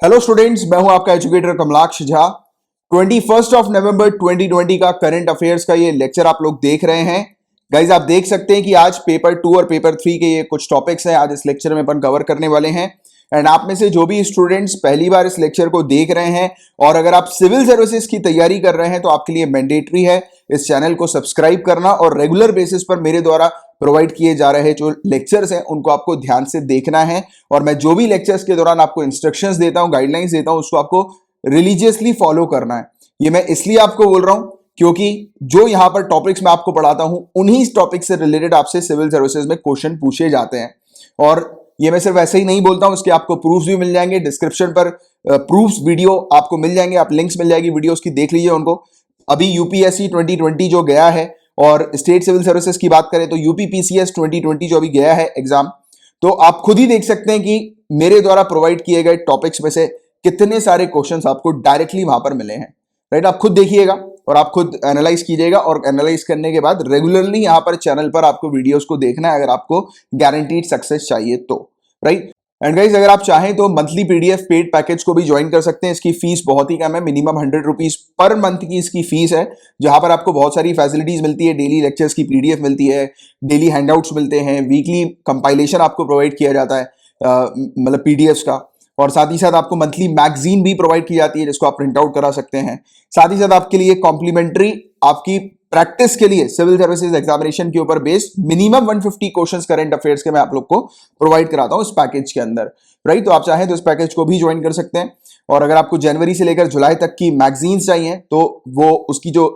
Hello students, मैं हूं आपका एजुकेटर कमलाक्ष झा। 21 नवंबर 2020 का करंट अफेयर्स का ये लेक्चर आप लोग देख रहे हैं। गाइज आप देख सकते हैं कि आज पेपर 2 और पेपर 3 के ये कुछ टॉपिक्स हैं, आज इस लेक्चर में अपन कवर करने वाले हैं। एंड आप में से जो भी स्टूडेंट्स पहली बार इस लेक्चर को देख रहे हैं और अगर आप सिविल सर्विसेज की तैयारी कर रहे हैं तो आपके लिए मैंडेटरी है इस चैनल को सब्सक्राइब करना और रेगुलर बेसिस पर मेरे द्वारा प्रोवाइड किए जा रहे जो लेक्चर्स हैं उनको आपको ध्यान से देखना है। और मैं जो भी लेक्चर्स के दौरान आपको इंस्ट्रक्शंस देता हूं, गाइडलाइंस देता हूं, उसको आपको रिलीजियसली फॉलो करना है। ये मैं इसलिए आपको बोल रहा हूं क्योंकि जो यहां पर टॉपिक्स मैं आपको पढ़ाता हूं उन्हीं टॉपिक से रिलेटेड आपसे सिविल सर्विसेज में क्वेश्चन पूछे जाते हैं। और ये मैं सिर्फ ऐसे ही नहीं बोलता हूं, इसके आपको प्रूफ्स भी मिल जाएंगे डिस्क्रिप्शन पर। प्रूफ्स वीडियो आपको मिल जाएंगे, आप लिंक्स मिल जाएगी वीडियोस की, देख लीजिए उनको। अभी यूपीएससी 2020 जो गया है और स्टेट सिविल सर्विसेज की बात करें तो यूपीपीसीएस 2020 जो अभी गया है एग्जाम, तो आप खुद ही देख सकते हैं कि मेरे द्वारा प्रोवाइड किए गए टॉपिक्स में से कितने सारे क्वेश्चंस आपको डायरेक्टली वहां पर मिले हैं। राइट, आप खुद देखिएगा और आप खुद एनालाइज कीजिएगा और एनालाइज करने के बाद रेगुलरली यहां पर चैनल पर आपको वीडियोस को देखना है अगर आपको गारंटीड सक्सेस चाहिए तो। राइट, एंड गाइज अगर आप चाहें तो मंथली पीडीएफ पेड पैकेज को भी ज्वाइन कर सकते हैं। इसकी फीस बहुत ही कम है, मिनिमम 100 रुपीज पर मंथ की इसकी फीस है, जहां पर आपको बहुत सारी फैसिलिटीज मिलती है। डेली लेक्चर्स की पीडीएफ मिलती है, डेली हैंडआउट्स मिलते हैं, वीकली कंपाइलेशन आपको प्रोवाइड किया जाता है मतलब पीडीएफ्स का, और साथ ही साथ आपको मंथली मैगजीन भी प्रोवाइड की जाती है जिसको आप प्रिंट आउट करा सकते हैं। साथ ही साथ आपके लिए कॉम्प्लीमेंट्री आपकी प्रैक्टिस के लिए सिविल सर्विसेज एग्जामिनेशन के ऊपर based minimum 150 questions current affairs के मैं आप लोग को प्रोवाइड कराता हूं इस पैकेज के अंदर। राइट, तो आप चाहें तो इस पैकेज को भी ज्वाइन कर सकते हैं। और अगर आपको जनवरी से लेकर जुलाई तक की मैगजीन्स चाहिए तो वो उसकी जो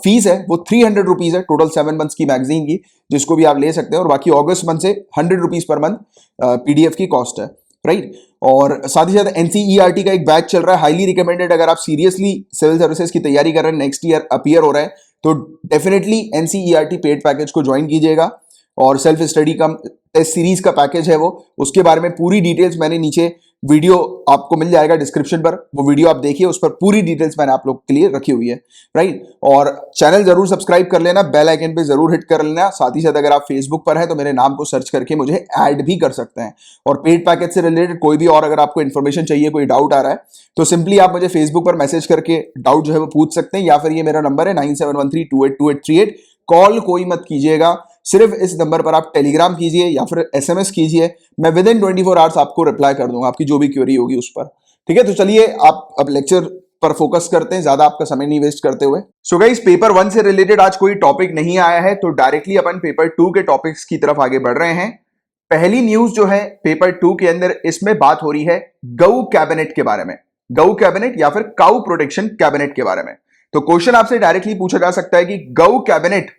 फीस है वो 300 रुपीज है, टोटल 7 मंथ्स की मैगजीन की, जिसको भी आप ले सकते हैं। और बाकी अगस्त मंथ से 100 रुपीज पर मंथ पीडीएफ की कॉस्ट है। राइट, और साथ ही साथ एनसीईआरटी का एक बैच चल रहा है, हाईली रिकमेंडेड। अगर आप सीरियसली सिविल सर्विसेज की तैयारी कर रहे हैं, नेक्स्ट ईयर अपीयर हो रहे हैं, तो डेफिनेटली एनसीईआरटी पेड पैकेज को ज्वाइन कीजिएगा। और सेल्फ स्टडी का टेस्ट सीरीज का पैकेज है वो, उसके बारे में पूरी डिटेल्स मैंने नीचे वीडियो आपको मिल जाएगा डिस्क्रिप्शन पर, वो वीडियो आप देखिए, उस पर पूरी डिटेल्स मैंने आप लोग के लिए रखी हुई है। राइट, और चैनल जरूर सब्सक्राइब कर लेना, बेल आइकन पे जरूर हिट कर लेना। साथ ही साथ अगर आप फेसबुक पर हैं तो मेरे नाम को सर्च करके मुझे ऐड भी कर सकते हैं। और पेड पैकेज से रिलेटेड कोई भी और अगर आपको इन्फॉर्मेशन चाहिए, कोई डाउट आ रहा है, तो सिंपली आप मुझे फेसबुक पर मैसेज करके डाउट जो है वो पूछ सकते हैं, या फिर ये मेरा नंबर है 9713282838। कॉल कोई मत कीजिएगा, सिर्फ इस नंबर पर आप टेलीग्राम कीजिए या फिर एसएमएस कीजिए, मैं विद इन 24 आवर्स आपको रिप्लाई कर दूंगा आपकी जो भी क्वेरी होगी उस पर। ठीक है, तो चलिए आप अब लेक्चर पर फोकस करते हैं, ज्यादा आपका समय नहीं वेस्ट करते हुए। सो गाइस, पेपर 1 से रिलेटेड आज कोई टॉपिक नहीं आया है, तो डायरेक्टली अपन पेपर 2 के टॉपिक्स की तरफ आगे बढ़ रहे हैं। पहली न्यूज जो है पेपर 2 के अंदर, इसमें बात हो रही है गऊ कैबिनेट के बारे में, गऊ कैबिनेट या फिर काउ प्रोटेक्शन कैबिनेट के बारे में। तो क्वेश्चन आपसे डायरेक्टली पूछा जा सकता है कि गऊ कैबिनेट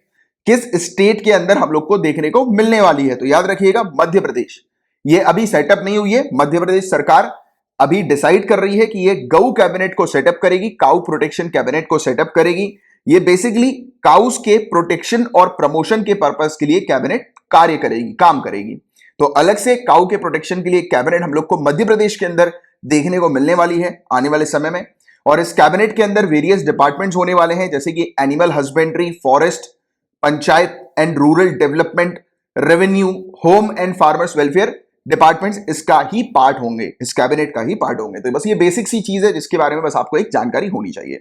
किस स्टेट के अंदर हम लोग को देखने को मिलने वाली है। तो याद रखिएगा मध्य प्रदेश। ये अभी सेटअप नहीं हुई है, मध्य प्रदेश सरकार अभी डिसाइड कर रही है कि ये गऊ कैबिनेट को सेटअप करेगी, काउ प्रोटेक्शन कैबिनेट को सेटअप करेगी। ये बेसिकली काउस के प्रोटेक्शन और प्रमोशन के पर्पस के लिए कैबिनेट कार्य करेगी, काम करेगी। तो अलग से काउ के प्रोटेक्शन के लिए कैबिनेट हम लोग को मध्य प्रदेश के अंदर देखने को मिलने वाली है आने वाले समय में। और इस कैबिनेट के अंदर वेरियस डिपार्टमेंट्स होने वाले हैं, जैसे कि animal husbandry, forest, panchayat and rural development, revenue, home and farmers welfare departments इसका ही पार्ट होंगे, इस कैबिनेट का ही पार्ट होंगे। तो बस ये बेसिक सी चीज है जिसके बारे में बस आपको एक जानकारी होनी चाहिए।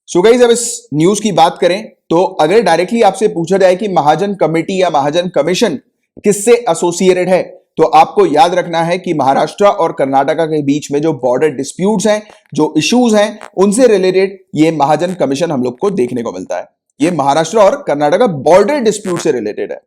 सो गाइस, अब इस न्यूज की बात करें तो अगर डायरेक्टली आपसे पूछा जाए कि महाजन कमेटी या महाजन कमीशन किससे एसोसिएटेड है, तो आपको याद रखना है कि महाराष्ट्र और कर्नाटका के बीच में जो बॉर्डर डिस्प्यूट्स हैं, जो इश्यूज हैं, उनसे रिलेटेड ये महाजन कमीशन हम लोग को देखने को मिलता है। ये महाराष्ट्र और कर्नाटका बॉर्डर डिस्प्यूट से रिलेटेड है।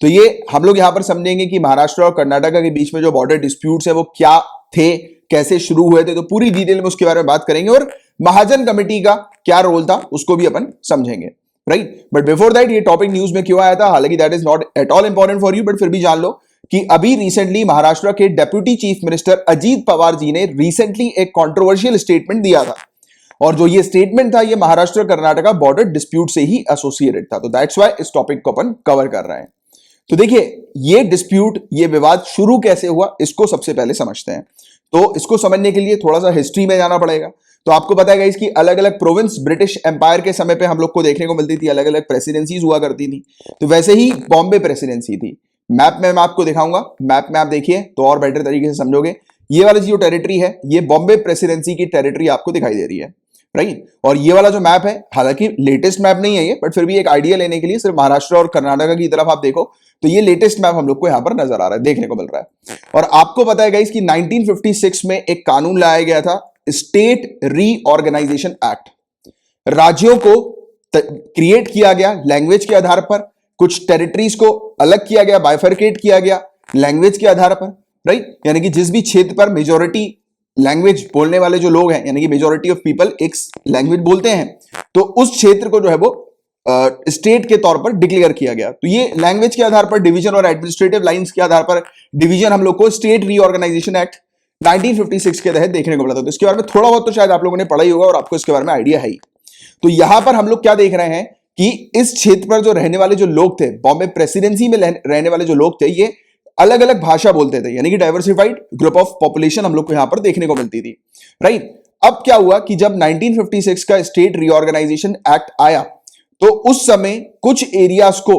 तो ये हम लोग यहां पर समझेंगे कि महाराष्ट्र और कर्नाटका के बीच में जो बॉर्डर डिस्प्यूट्स है वो क्या थे, कैसे शुरू हुए थे, तो पूरी डिटेल में उसके बारे में बात करेंगे। और महाजन कमेटी का क्या रोल था उसको भी अपन समझेंगे। राइट, बट बिफोर दैट ये टॉपिक न्यूज में क्यों आया था, हालांकि that is not at all important for you, but फिर भी जान लो कि अभी रिसेंटली महाराष्ट्र के deputy chief minister Ajit Pawar ji ने रिसेंटली एक कॉन्ट्रोवर्शियल स्टेटमेंट दिया था। और जो ये स्टेटमेंट था ये महाराष्ट्र कर्नाटका बॉर्डर डिस्प्यूट से ही एसोसिएटेड था। तो दैट्स व्हाई इस टॉपिक को अपन कवर कर रहे हैं। तो देखिए, ये डिस्प्यूट, ये विवाद शुरू कैसे हुआ इसको सबसे पहले समझते हैं। तो इसको समझने के लिए थोड़ा सा हिस्ट्री में जाना पड़ेगा। तो आपको पता है इसकी अलग अलग प्रोविंस ब्रिटिश एम्पायर के समय पे हम लोग को देखने को मिलती थी, अलग अलग प्रेसिडेंसीज हुआ करती थी। तो वैसे ही बॉम्बे प्रेसिडेंसी थी। मैप में मैं आपको दिखाऊंगा, मैप में आप देखिए तो और बेटर तरीके से समझोगे ये वाली जो टेरिटरी है ये बॉम्बे प्रेसिडेंसी की टेरिटरी आपको दिखाई दे रही है, राइट। और ये वाला जो मैप है, हालांकि लेटेस्ट मैप नहीं है ये, बट फिर भी एक आइडिया लेने के लिए सिर्फ महाराष्ट्र और कर्नाटका की तरफ आप देखो तो ये लेटेस्ट मैप हम लोग को यहां पर नजर आ रहा है, देखने को मिल रहा है। और आपको पता है गाइस कि 1956 में एक कानून लाया गया था, स्टेट रीऑर्गेनाइजेशन एक्ट। राज्यों को क्रिएट किया गया लैंग्वेज के आधार पर, कुछ टेरिटरीज को अलग किया गया, बाइफरकेट किया गया लैंग्वेज के आधार पर, राइट। यानी कि जिस भी क्षेत्र पर मेजोरिटी लैंग्वेज बोलने वाले जो लोग हैं, यानी कि मेजोरिटी ऑफ पीपल एक लैंग्वेज बोलते हैं, तो उस क्षेत्र को जो है वो स्टेट के तौर पर डिक्लेयर किया गया। तो ये लैंग्वेज के आधार पर डिवीजन और एडमिनिस्ट्रेटिव लाइंस के आधार पर डिवीजन हम लोग को स्टेट रीऑर्गेनाइजेशन एक्ट 1956 के तहत देखने को मिला था। तो इसके बारे में थोड़ा बहुत तो शायद आप लोगों ने पढ़ा ही होगा और आपको इसके बारे में आइडिया है ही। तो यहां पर हम लोग क्या देख रहे हैं कि इस क्षेत्र पर जो रहने वाले जो लोग थे, बॉम्बे प्रेसिडेंसी में रहने वाले जो लोग थे, ये अलग अलग भाषा बोलते थे, यानी कि डाइवर्सिफाइड ग्रुप ऑफ पॉपुलेशन हम लोग को यहां पर देखने को मिलती थी, राइट। अब क्या हुआ कि जब 1956 का स्टेट रीऑर्गेनाइजेशन एक्ट आया तो उस समय कुछ एरियाज को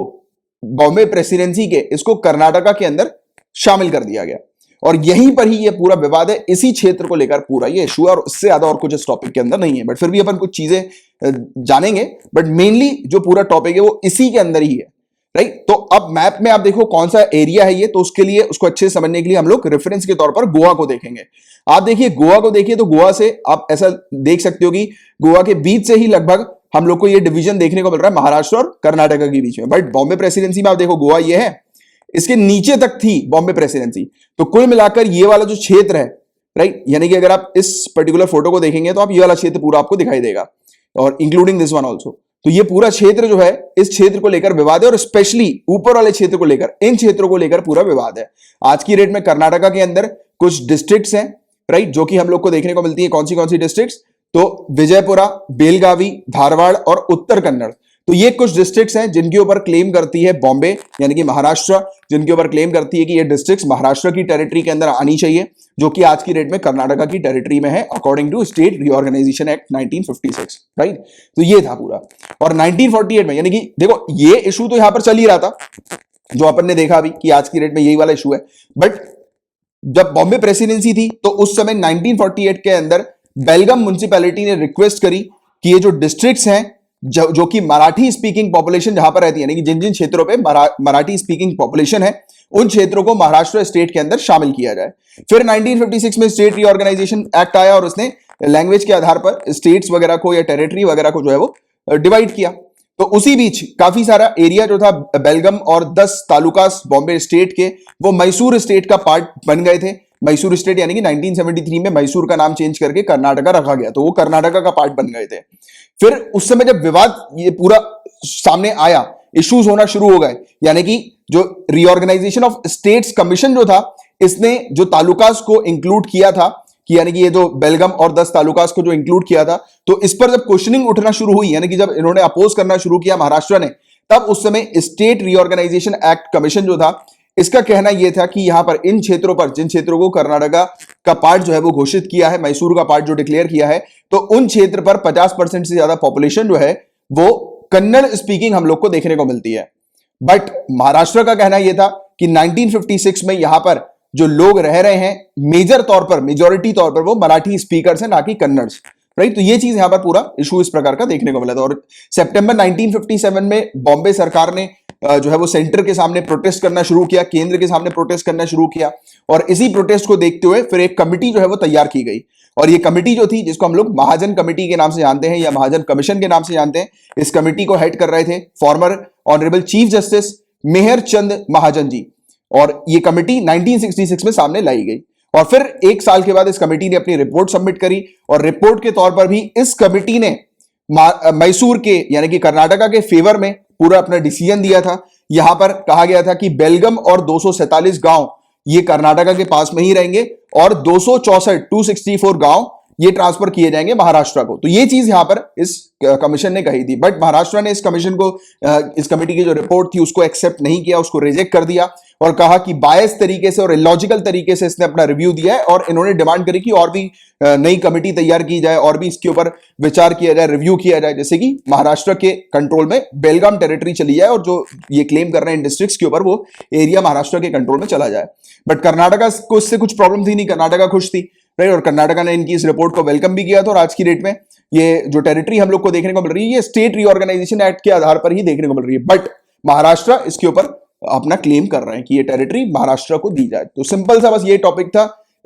बॉम्बे प्रेसिडेंसी के इसको कर्नाटका के अंदर शामिल कर दिया गया और यहीं पर ही ये पूरा विवाद है, इसी क्षेत्र को लेकर पूरा ये इशू है और इससे ज्यादा और कुछ इस टॉपिक के अंदर नहीं है। बट फिर भी अपन कुछ चीजें जानेंगे, बट मेनली जो पूरा टॉपिक है वो इसी के अंदर ही है, राइट। तो अब मैप में आप देखो कौन सा एरिया है ये, तो उसके लिए उसको अच्छे से समझने के लिए हम लोग रेफरेंस के तौर पर गोवा को देखेंगे। आप देखिए गोवा को देखिए, तो गोवा से आप ऐसा देख सकते हो कि गोवा के बीच से ही लगभग हम लोग को ये डिवीजन देखने को मिल रहा है महाराष्ट्र और कर्नाटका के बीच में। बट बॉम्बे प्रेसिडेंसी में आप देखो गोवा ये है, इसके नीचे तक थी बॉम्बे प्रेसिडेंसी। तो कुल मिलाकर ये वाला जो क्षेत्र है, राइट, यानी कि अगर आप इस पर्टिकुलर फोटो को देखेंगे तो आप ये वाला क्षेत्र पूरा आपको दिखाई देगा और इंक्लूडिंग दिस वन ऑल्सो। तो ये पूरा क्षेत्र जो है, इस क्षेत्र को लेकर विवाद है और स्पेशली ऊपर वाले क्षेत्र को लेकर, इन क्षेत्रों को लेकर पूरा विवाद है। आज की डेट में कर्नाटका के अंदर कुछ डिस्ट्रिक्ट्स हैं, राइट, जो कि हम लोग को देखने को मिलती है। कौन सी डिस्ट्रिक्ट्स? तो विजयपुरा, बेलगावी, धारवाड़ और उत्तर कन्नड़। तो ये कुछ डिस्ट्रिक्ट्स हैं जिनके ऊपर क्लेम करती है बॉम्बे, यानी कि महाराष्ट्र, जिनके ऊपर क्लेम करती है कि ये डिस्ट्रिक्ट्स महाराष्ट्र की टेरिटरी के अंदर आनी चाहिए, जो कि आज की डेट में कर्नाटका की टेरिटरी में है according to state reorganisation act 1956, right. तो ये था पूरा। और 1948 में, यानी कि देखो ये इशू तो यहां पर चल ही रहा था जो अपन ने देखा अभी कि आज की डेट में यही वाला इशू है। बट जब बॉम्बे प्रेसिडेंसी थी तो उस समय 1948 के अंदर बेलगाम म्युनिसिपैलिटी ने रिक्वेस्ट करी कि ये जो डिस्ट्रिक्ट्स हैं जो कि मराठी स्पीकिंग पॉपुलेशन जहां पर रहती है, यानी कि जिन जिन क्षेत्रों पे मराठी स्पीकिंग पॉपुलेशन है, उन क्षेत्रों को महाराष्ट्र स्टेट के अंदर शामिल किया जाए। फिर 1956 में स्टेट रीऑर्गेनाइजेशन एक्ट आया और उसने लैंग्वेज के आधार पर स्टेट्स वगैरह को या टेरिटरी वगैरह को जो है वो डिवाइड किया। तो उसी बीच काफी सारा एरिया जो था बेलगाम और 10 तालुकास बॉम्बे स्टेट के, वो मैसूर स्टेट का पार्ट बन गए थे। मैसूर स्टेट यानी कि 1973 में मैसूर का नाम चेंज करके कर्नाटका रखा गया, तो वो कर्नाटका का पार्ट बन गए थे। फिर उस समय जब विवाद ये पूरा सामने आया, इश्यूज होना शुरू हो गए, यानी कि जो रीऑर्गेनाइजेशन ऑफ स्टेट्स कमीशन जो था, इसने जो तालुकास को इंक्लूड किया था कि यानी कि ये जो बेलगाम और 10 तालुकास को जो इंक्लूड किया था, तो इस पर जब क्वेश्चनिंग उठना शुरू हुई, यानी कि जब इन्होंने अपोज करना शुरू किया महाराष्ट्र ने, तब उस समय स्टेट रीऑर्गेनाइजेशन एक्ट कमीशन जो था, इसका कहना यह था कि यहां पर इन क्षेत्रों पर, जिन क्षेत्रों को कर्नाटका का पार्ट जो है वो घोषित किया है, मैसूर का पार्ट जो डिक्लेयर किया है, तो उन क्षेत्र पर 50% से ज्यादा पॉपुलेशन जो है वो कन्नड़ स्पीकिंग हम लोग को देखने को मिलती है। बट महाराष्ट्र का कहना यह था कि 1956 में यहां पर जो लोग रह रहे हैं मेजर तौर पर, मेजोरिटी तौर पर वो मराठी स्पीकर्स हैं, ना कि कन्नड़, राइट। तो ये चीज यहां पर पूरा इशू इस प्रकार का देखने को मिला था। और सितंबर 1957 में बॉम्बे सरकार ने जो है वो सेंटर के सामने प्रोटेस्ट करना शुरू किया, केंद्र के सामने प्रोटेस्ट करना शुरू किया, और इसी प्रोटेस्ट को देखते हुए फिर एक कमिटी जो है वो तैयार की गई। और ये कमिटी जो थी, जिसको हम लोग महाजन कमिटी के नाम से जानते हैं या महाजन कमीशन के नाम से जानते हैं, इस कमिटी को हेड कर रहे थे फॉर्मर ऑनरेबल चीफ जस्टिस मेहर चंद महाजन जी। और ये कमिटी 1966 में सामने लाई गई और फिर एक साल के बाद इस कमिटी ने अपनी रिपोर्ट सबमिट करी और रिपोर्ट के तौर पर भी इस कमिटी ने मैसूर के यानी कि कर्नाटका के फेवर में पूरा अपना डिसीजन दिया था। यहां पर कहा गया था कि बेलगाम और 247 गांव ये कर्नाटका के पास में ही रहेंगे और 264 गांव ये ट्रांसफर किए जाएंगे महाराष्ट्र को। तो ये चीज यहां पर इस कमीशन ने कही थी, बट महाराष्ट्र ने इस कमीशन को, इस कमेटी की जो रिपोर्ट थी उसको एक्सेप्ट नहीं किया, उसको रिजेक्ट कर दिया और कहा कि बायस तरीके से और इलॉजिकल तरीके से इसने अपना रिव्यू दिया है और इन्होंने डिमांड करी कि और भी नई कमेटी तैयार की जाए और भी इसके ऊपर विचार किया जाए, रिव्यू किया जाए, जैसे कि महाराष्ट्र के कंट्रोल में बेलगाम टेरिटरी चली जाए और जो ये क्लेम कर रहे हैं डिस्ट्रिक्ट्स के ऊपर वो एरिया महाराष्ट्र के कंट्रोल में चला जाए। बट कर्नाटका को इससे कुछ प्रॉब्लम थी नहीं, कर्नाटका खुश थी, राइट। और कर्नाटका ने इनकी इस रिपोर्ट को वेलकम भी किया था और आज की डेट में ये जो टेरिटरी हम लोग को देखने को मिल रही है ये स्टेट रीऑर्गेनाइजेशन एक्ट के आधार पर ही देखने को मिल रही है। बट महाराष्ट्र इसके ऊपर अपना क्लेम कर रहे हैं कि ये टेरिटरी महाराष्ट्र को दी जाए। तो सिंपल सा बस ये टॉपिक था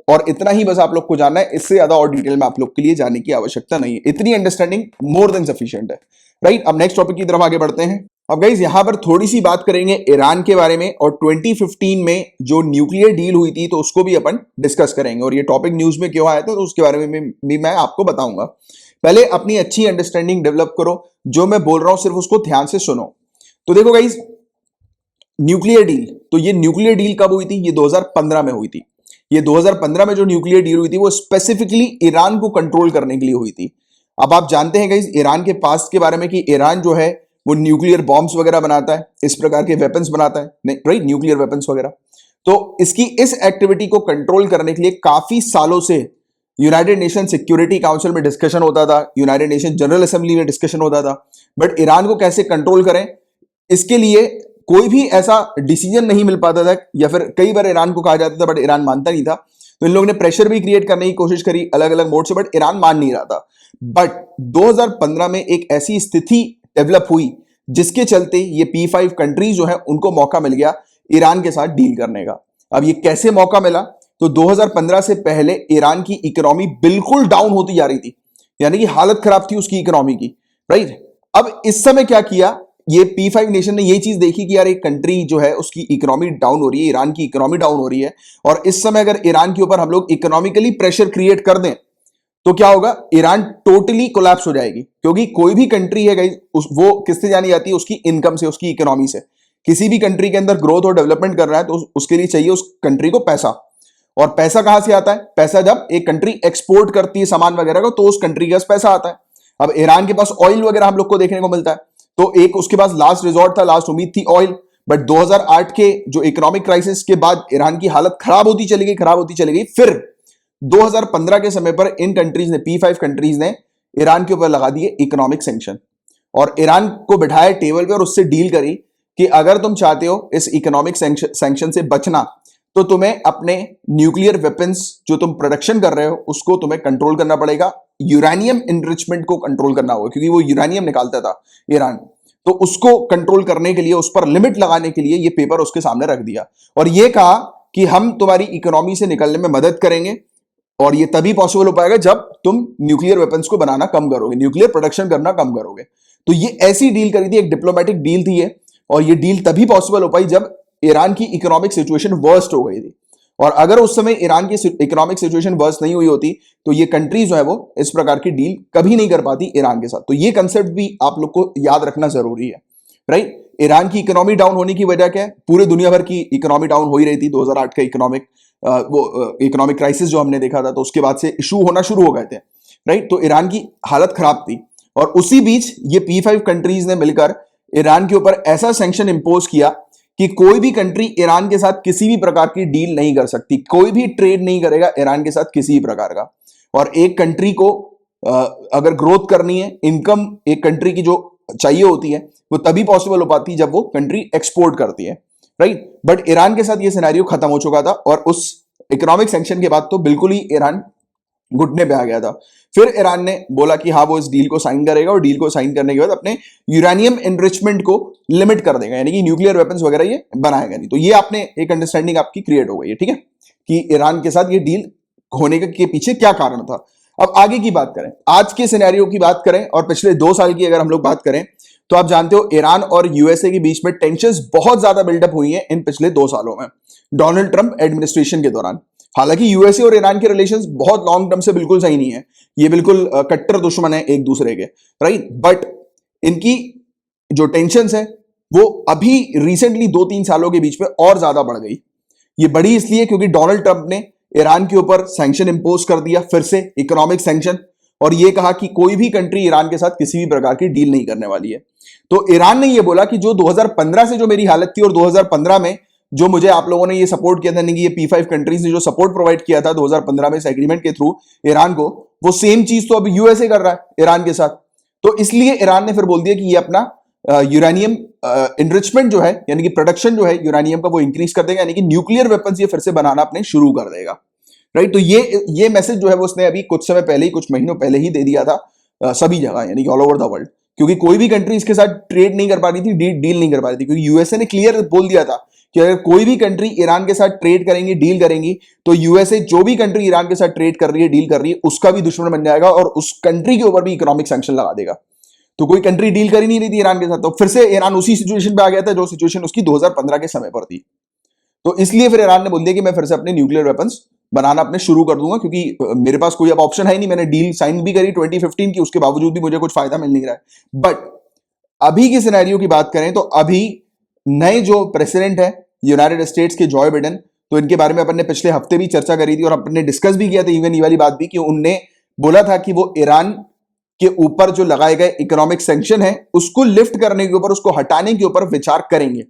और इतना ही बस आप लोग को जानना है, इससे ज्यादा और डिटेल में आप लोग के लिए जाने की आवश्यकता नहीं है, इतनी अंडरस्टैंडिंग मोर देन सफिशिएंट है, राइट। अब नेक्स्ट टॉपिक की तरफ आगे बढ़ते हैं। अब गाइस यहां पर थोड़ी सी बात करेंगे ईरान के बारे में और 2015 में जो न्यूक्लियर डील हुई थी तो उसको भी अपन डिस्कस करेंगे और ये टॉपिक न्यूज में क्यों आया था तो उसके बारे में भी मैं आपको बताऊंगा। पहले अपनी अच्छी अंडरस्टैंडिंग डेवलप करो, जो मैं बोल रहा हूं सिर्फ उसको ध्यान से सुनो। तो देखो गाइस, न्यूक्लियर डील, तो ये न्यूक्लियर डील कब हुई थी? ये 2015 में हुई थी। ये 2015 में जो न्यूक्लियर डील हुई थी वो स्पेसिफिकली ईरान को कंट्रोल करने के लिए हुई थी। अब आप जानते हैं गाइस ईरान के पास्ट के बारे में कि ईरान जो है वो न्यूक्लियर बॉम्ब्स वगैरह बनाता है, इस प्रकार के वेपन्स बनाता है, राइट, न्यूक्लियर वेपन्स वगैरह। तो इसकी इस एक्टिविटी को कंट्रोल करने के लिए काफी सालों से यूनाइटेड नेशन सिक्योरिटी काउंसिल में डिस्कशन होता था, यूनाइटेड नेशन जनरल असेंबली में डिस्कशन होता था, बट ईरान को कैसे कंट्रोल करें इसके लिए कोई भी ऐसा डिसीजन नहीं मिल पाता था, या फिर कई बार ईरान को कहा जाता था बट ईरान मानता नहीं था। तो इन लोगों ने प्रेशर भी क्रिएट करने की कोशिश करी अलग अलग मोड से, बट ईरान मान नहीं रहा था। बट 2015 में एक ऐसी स्थिति डेवलप हुई जिसके चलते ये P5 कंट्रीज जो है उनको मौका मिल गया ईरान के साथ डील करने का। अब ये कैसे मौका मिला? तो 2015 से पहले ईरान की इकोनॉमी बिल्कुल डाउन होती जा रही थी, यानी कि हालत खराब थी उसकी इकोनॉमी की, राइट। अब इस समय क्या किया, ये P5 नेशन ने ये चीज देखी कि यार एक कंट्री जो है उसकी इकोनॉमी डाउन हो रही है, ईरान की इकोनॉमी डाउन हो रही है, और इस समय अगर ईरान के ऊपर हम लोग इकोनॉमिकली प्रेशर क्रिएट कर दें तो क्या होगा, ईरान टोटली कोलैप्स हो जाएगी। क्योंकि कोई भी कंट्री है गाइस वो किससे जानी जाती है? उसकी इनकम से, उसकी इकोनॉमी से। किसी भी कंट्री के अंदर ग्रोथ और डेवलपमेंट कर रहा है तो उसके लिए चाहिए उस कंट्री को पैसा, और पैसा कहां से आता है? पैसा जब एक कंट्री एक्सपोर्ट करती है सामान वगैरह को तो उस कंट्री के पास पैसा आता है। अब ईरान के पास ऑयल वगैरह हम लोग को देखने को मिलता है, तो एक उसके पास लास्ट रिजॉर्ट था, लास्ट उम्मीद थी ऑयल। बट 2008 के जो इकोनॉमिक क्राइसिस के बाद ईरान की हालत खराब होती चली गई, खराब होती चली गई। फिर 2015 के समय पर इन कंट्रीज ने, P5 कंट्रीज ने ईरान के ऊपर लगा दिए इकोनॉमिक सैंक्शन और ईरान को बिठाया टेबल पे और उससे डील करी कि अगर तुम चाहते हो इस इकोनॉमिक सैंक्शन से बचना तो तुम्हें अपने न्यूक्लियर वेपन्स जो तुम प्रोडक्शन कर रहे हो उसको तुम्हें कंट्रोल करना पड़ेगा, यूरेनियम एनरिचमेंट को कंट्रोल करना होगा, क्योंकि वो यूरेनियम निकालता था ईरान, तो उसको कंट्रोल करने के लिए, उस पर लिमिट लगाने के लिए ये पेपर उसके सामने रख दिया और ये कहा कि हम तुम्हारी इकोनॉमी से निकलने में मदद करेंगे और ये तभी पॉसिबल हो पाएगा जब तुम न्यूक्लियर वेपन्स को बनाना कम करोगे, न्यूक्लियर प्रोडक्शन करना कम करोगे। तो ये ऐसी डील करी थी, एक डिप्लोमेटिक डील थी ये, और ये डील तभी पॉसिबल हो पाई जब ईरान की इकोनॉमिक सिचुएशन वर्स्ट हो गई थी। और अगर उस समय ईरान की इकोनॉमिक सिचुएशन वर्स्ट नहीं हुई होती तो ये कंट्रीज जो है वो इस प्रकार की डील कभी नहीं कर पाती ईरान के साथ। तो ये कंसेप्ट भी आप लोग को याद रखना जरूरी है, राइट। ईरान की इकोनॉमी डाउन होने की वजह क्या है? पूरे दुनिया भर की इकोनॉमी डाउन हो ही रही थी। 2008 का इकोनॉमिक क्राइसिस जो हमने देखा था तो उसके बाद से इशू होना शुरू हो गए थे, राइट। तो ईरान की हालत खराब थी और उसी बीच ये P5 कंट्रीज ने मिलकर ईरान के ऊपर ऐसा सैंक्शन इंपोज किया कि कोई भी कंट्री ईरान के साथ किसी भी प्रकार की डील नहीं कर सकती, कोई भी ट्रेड नहीं करेगा ईरान के साथ किसी भी प्रकार का। और एक कंट्री को अगर ग्रोथ करनी है, इनकम एक कंट्री की जो चाहिए होती है वो तभी पॉसिबल हो पाती है जब वो कंट्री एक्सपोर्ट करती है, राइट। बट ईरान के साथ ये सिनेरियो खत्म हो चुका था और उस इकोनॉमिक सैंक्शन के बाद तो बिल्कुल ही ईरान घुटने पे आ गया था। फिर ईरान ने बोला कि हाँ वो इस डील को साइन करेगा और डील को साइन करने के बाद अपने यूरेनियम एनरिचमेंट को लिमिट कर देगा, यानी कि न्यूक्लियर वेपन्स वगैरह ये बनाएगा नहीं। तो ये आपने एक अंडरस्टैंडिंग आपकी क्रिएट हो गई है, ठीक है, कि ईरान के साथ ये डील होने के पीछे क्या कारण था। अब आगे की बात करें, आज के सिनेरियो की बात करें और पिछले 2 साल की अगर हम लोग बात करें तो आप जानते हो ईरान और यूएसए के बीच में टेंशंस बहुत ज्यादा बिल्डअप हुई हैं इन पिछले 2 सालों में डोनाल्ड ट्रंप एडमिनिस्ट्रेशन के दौरान। हालांकि यूएसए और ईरान के रिलेशंस बहुत लॉन्ग टर्म से बिल्कुल सही नहीं है, ये बिल्कुल कट्टर दुश्मन है एक दूसरे के, राइट। बट इनकी जो टेंशंस है वो अभी रिसेंटली 2-3 सालों के बीच में और ज्यादा बढ़ गई। ये बढ़ी इसलिए क्योंकि डोनाल्ड ट्रंप ने ईरान के ऊपर सैंक्शन इंपोज कर दिया, फिर से इकोनॉमिक सैंक्शन, और ये कहा कि कोई भी कंट्री ईरान के साथ किसी भी प्रकार की डील नहीं करने वाली है। तो ईरान ने ये बोला कि जो 2015 से जो मेरी हालत थी और 2015 में जो मुझे आप लोगों ने ये सपोर्ट किया था, नहीं कि ये P5 कंट्रीज ने जो सपोर्ट प्रोवाइड किया था 2015 में इस एग्रीमेंट के थ्रू ईरान को, वो सेम चीज तो अब यूएसए कर रहा है ईरान के साथ। तो इसलिए ईरान ने फिर बोल दिया कि ये अपना यूरेनियम इनरिचमेंट जो है, यानी कि प्रोडक्शन जो है यूरेनियम का, वो इंक्रीज कर देगा, यानी कि न्यूक्लियर वेपन्स ये फिर से बनाना अपने शुरू कर देगा। राइट, तो ये मैसेज जो है वो उसने अभी कुछ समय पहले ही, कुछ महीनों पहले ही दे दिया था सभी जगह, यानी कि ऑल ओवर द वर्ल्ड, क्योंकि कोई भी कंट्री इसके साथ ट्रेड नहीं कर पा रही थी, डील नहीं कर पा रही थी, क्योंकि यूएसए ने क्लियर बोल दिया था कि अगर कोई भी कंट्री ईरान के साथ ट्रेड करेंगी, डील करेंगी, तो यूएसए जो भी कंट्री ईरान के साथ ट्रेड कर रही है, डील कर रही है, उसका भी दुश्मन बन जाएगा और उस कंट्री के ऊपर भी इकोनॉमिक सैंक्शन लगा देगा। तो कोई कंट्री डील कर ही नहीं रही थी ईरान के साथ, तो फिर से ईरान उसी सिचुएशन पे आ गया था जो सिचुएशन उसकी 2015 के समय पर थी। तो इसलिए फिर ईरान ने बोल दिया कि मैं फिर से अपने न्यूक्लियर वेपन्स बनाना अपने शुरू कर दूंगा, क्योंकि मेरे पास कोई अब ऑप्शन है नहीं। मैंने डील साइन भी करी 2015 की, उसके बावजूद भी मुझे कुछ फायदा मिल नहीं रहा है। बट अभी की सिनेरियो की बात करें तो अभी नए जो प्रेसिडेंट है यूनाइटेड स्टेट्स के, जॉय बिडेन, तो इनके बारे में अपन ने पिछले हफ्ते भी चर्चा करी थी और अपन ने डिस्कस भी किया था इवन ये वाली बात भी, कि उनने बोला था कि वो ईरान के ऊपर जो लगाए गए इकोनॉमिक सैंक्शन है उसको लिफ्ट करने के ऊपर, उसको हटाने के ऊपर विचार करेंगे।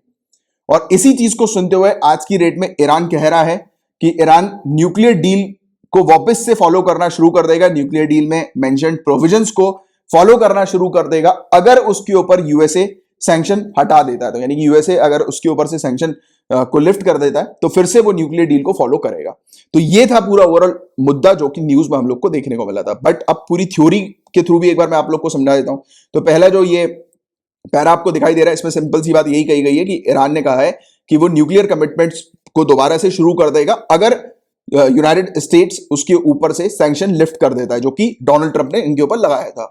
और इसी चीज को सुनते हुए आज की डेट में ईरान कह रहा है कि ईरान न्यूक्लियर डील को वापस से फॉलो करना शुरू कर देगा, न्यूक्लियर डील में मेंशन्ड प्रोविजंस को फॉलो करना शुरू कर देगा अगर उसके ऊपर यूएसए सैंक्शन हटा देता है। तो यानी कि यूएसए अगर उसके ऊपर से सैंक्शन को लिफ्ट कर देता है तो फिर से वो न्यूक्लियर डील को फॉलो करेगा। तो ये था पूरा ओवरऑल मुद्दा जो कि न्यूज में हम लोग को देखने को मिला था। बट अब पूरी थ्योरी के थ्रू भी एक बार मैं आप लोग को समझा देता हूं। तो पहला जो ये पैरा आपको दिखाई दे रहा है, इसमें सिंपल सी बात यही कही गई है कि ईरान ने कहा है कि वो न्यूक्लियर कमिटमेंट्स को दोबारा से शुरू कर देगा अगर यूनाइटेड स्टेट्स उसके ऊपर से सैंक्शन लिफ्ट कर देता है, जो कि डोनाल्ड ट्रंप ने इनके ऊपर लगाया था।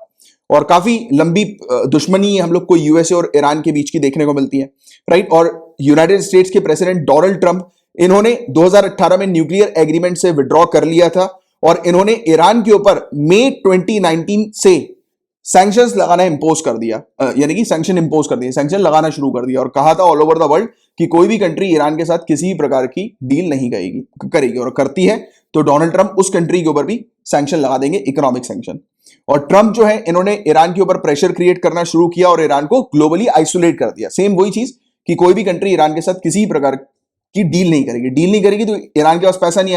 और काफी लंबी दुश्मनी हम लोग को यूएसए और ईरान के बीच की देखने को मिलती है, राइट। और यूनाइटेड स्टेट्स के प्रेसिडेंट डोनाल्ड ट्रंप, इन्होंने 2018 में न्यूक्लियर एग्रीमेंट से विड्रॉ कर लिया था और इन्होंने ईरान के ऊपर मई 2019 से सैंक्शंस लगाना इंपोज कर दिया, यानी कि सैंक्शन इंपोज कर दिया, सैंक्शन लगाना शुरू कर दिया और कहा था ऑल ओवर द वर्ल्ड कि कोई भी कंट्री ईरान के साथ किसी भी प्रकार की डील नहीं करेगी और करती है तो डोनाल्ड ट्रंप उस कंट्री के ऊपर भी सैंक्शन लगा देंगे, इकोनॉमिक सैंक्शन। और ट्रंप जो है, इन्होंने ईरान के ऊपर प्रेशर क्रिएट करना शुरू किया और ईरान को ग्लोबली आइसोलेट कर दिया। सेम वही चीज कि कोई भी कंट्री ईरान के साथ किसी प्रकार की डील नहीं करेगी तो ईरान के पास पैसा नहीं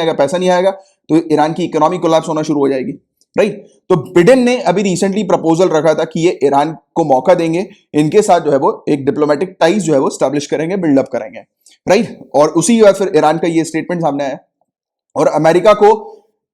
आएगा तो ईरान की इकोनॉमी कोलैप्स होना शुरू हो जाएगी, राइट। तो बिडेन ने अभी रिसेंटली प्रपोजल रखा था कि ये ईरान को मौका देंगे, इनके साथ जो है वो एक डिप्लोमेटिक टाइज जो है वो स्टैब्लिश करेंगे, बिल्डअप करेंगे, राइट। और उसी के बाद फिर ईरान का ये स्टेटमेंट सामने आया और अमेरिका को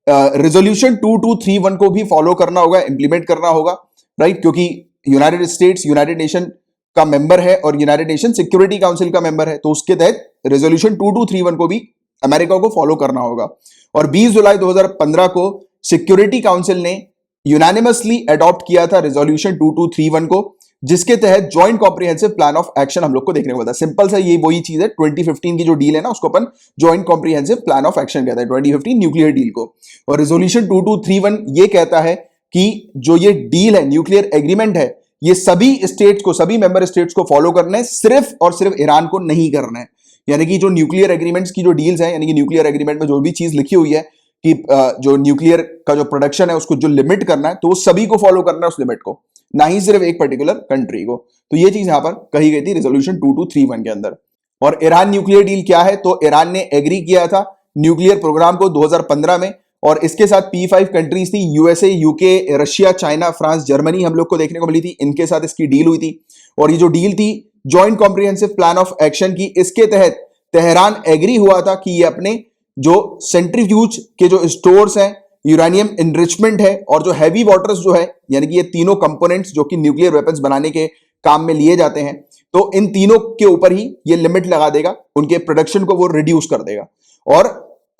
रेजोल्यूशन 2231 को भी फॉलो करना होगा, इंप्लीमेंट करना होगा, राइट, क्योंकि यूनाइटेड स्टेट्स यूनाइटेड नेशन का मेंबर है और यूनाइटेड नेशन सिक्योरिटी काउंसिल का मेंबर है, तो उसके तहत रेजोल्यूशन 2231 को भी अमेरिका को फॉलो करना होगा। और 20 जुलाई 2015 को सिक्योरिटी काउंसिल ने यूनानिमसली अडॉप्ट किया था रेजोल्यूशन 2231 को, जिसके तहत joint comprehensive plan of action हम लोग को देखने को मिलता है। सिंपल सा ये वही चीज है, 2015 की जो डील है ना, उसको अपन joint comprehensive plan of action कहता है, 2015 न्यूक्लियर डील को। और रेजोल्यूशन 2231 ये कहता है कि जो ये डील है, न्यूक्लियर एग्रीमेंट है, ये सभी स्टेट्स को, सभी मेंबर स्टेट्स को फॉलो करना है, सिर्फ और सिर्फ ईरान को नहीं करना है। यानी कि जो न्यूक्लियर एग्रीमेंट्स की जो डील्स है, यानी कि न्यूक्लियर एग्रीमेंट में जो भी चीज लिखी हुई है कि जो न्यूक्लियर का जो प्रोडक्शन है उसको जो लिमिट करना है, तो वो सभी को फॉलो करना है उस लिमिट को, ना ही सिर्फ एक पर्टिकुलर कंट्री को। तो ये चीज यहां पर कही गई थी रेजोल्यूशन 2231 के अंदर। और ईरान न्यूक्लियर डील क्या है, तो ईरान ने एग्री किया था न्यूक्लियर प्रोग्राम को 2015 में और इसके साथ P5 कंट्रीज थी, USA, UK, Russia, China, France, Germany हम लोग को देखने को मिली थी, इनके साथ इसकी डील हुई थी। और ये जो डील थी joint comprehensive plan of action की, इसके तहत तेहरान एग्री हुआ था कि ये अपने जो सेंट्रीफ्यूज के जो स्टोर्स हैं, यूरेनियम एनरिचमेंट है और जो हैवी वाटर्स जो है, यानी कि ये तीनों कंपोनेंट्स जो कि न्यूक्लियर वेपन्स बनाने के काम में लिए जाते हैं, तो इन तीनों के ऊपर ही ये लिमिट लगा देगा, उनके प्रोडक्शन को वो रिड्यूस कर देगा। और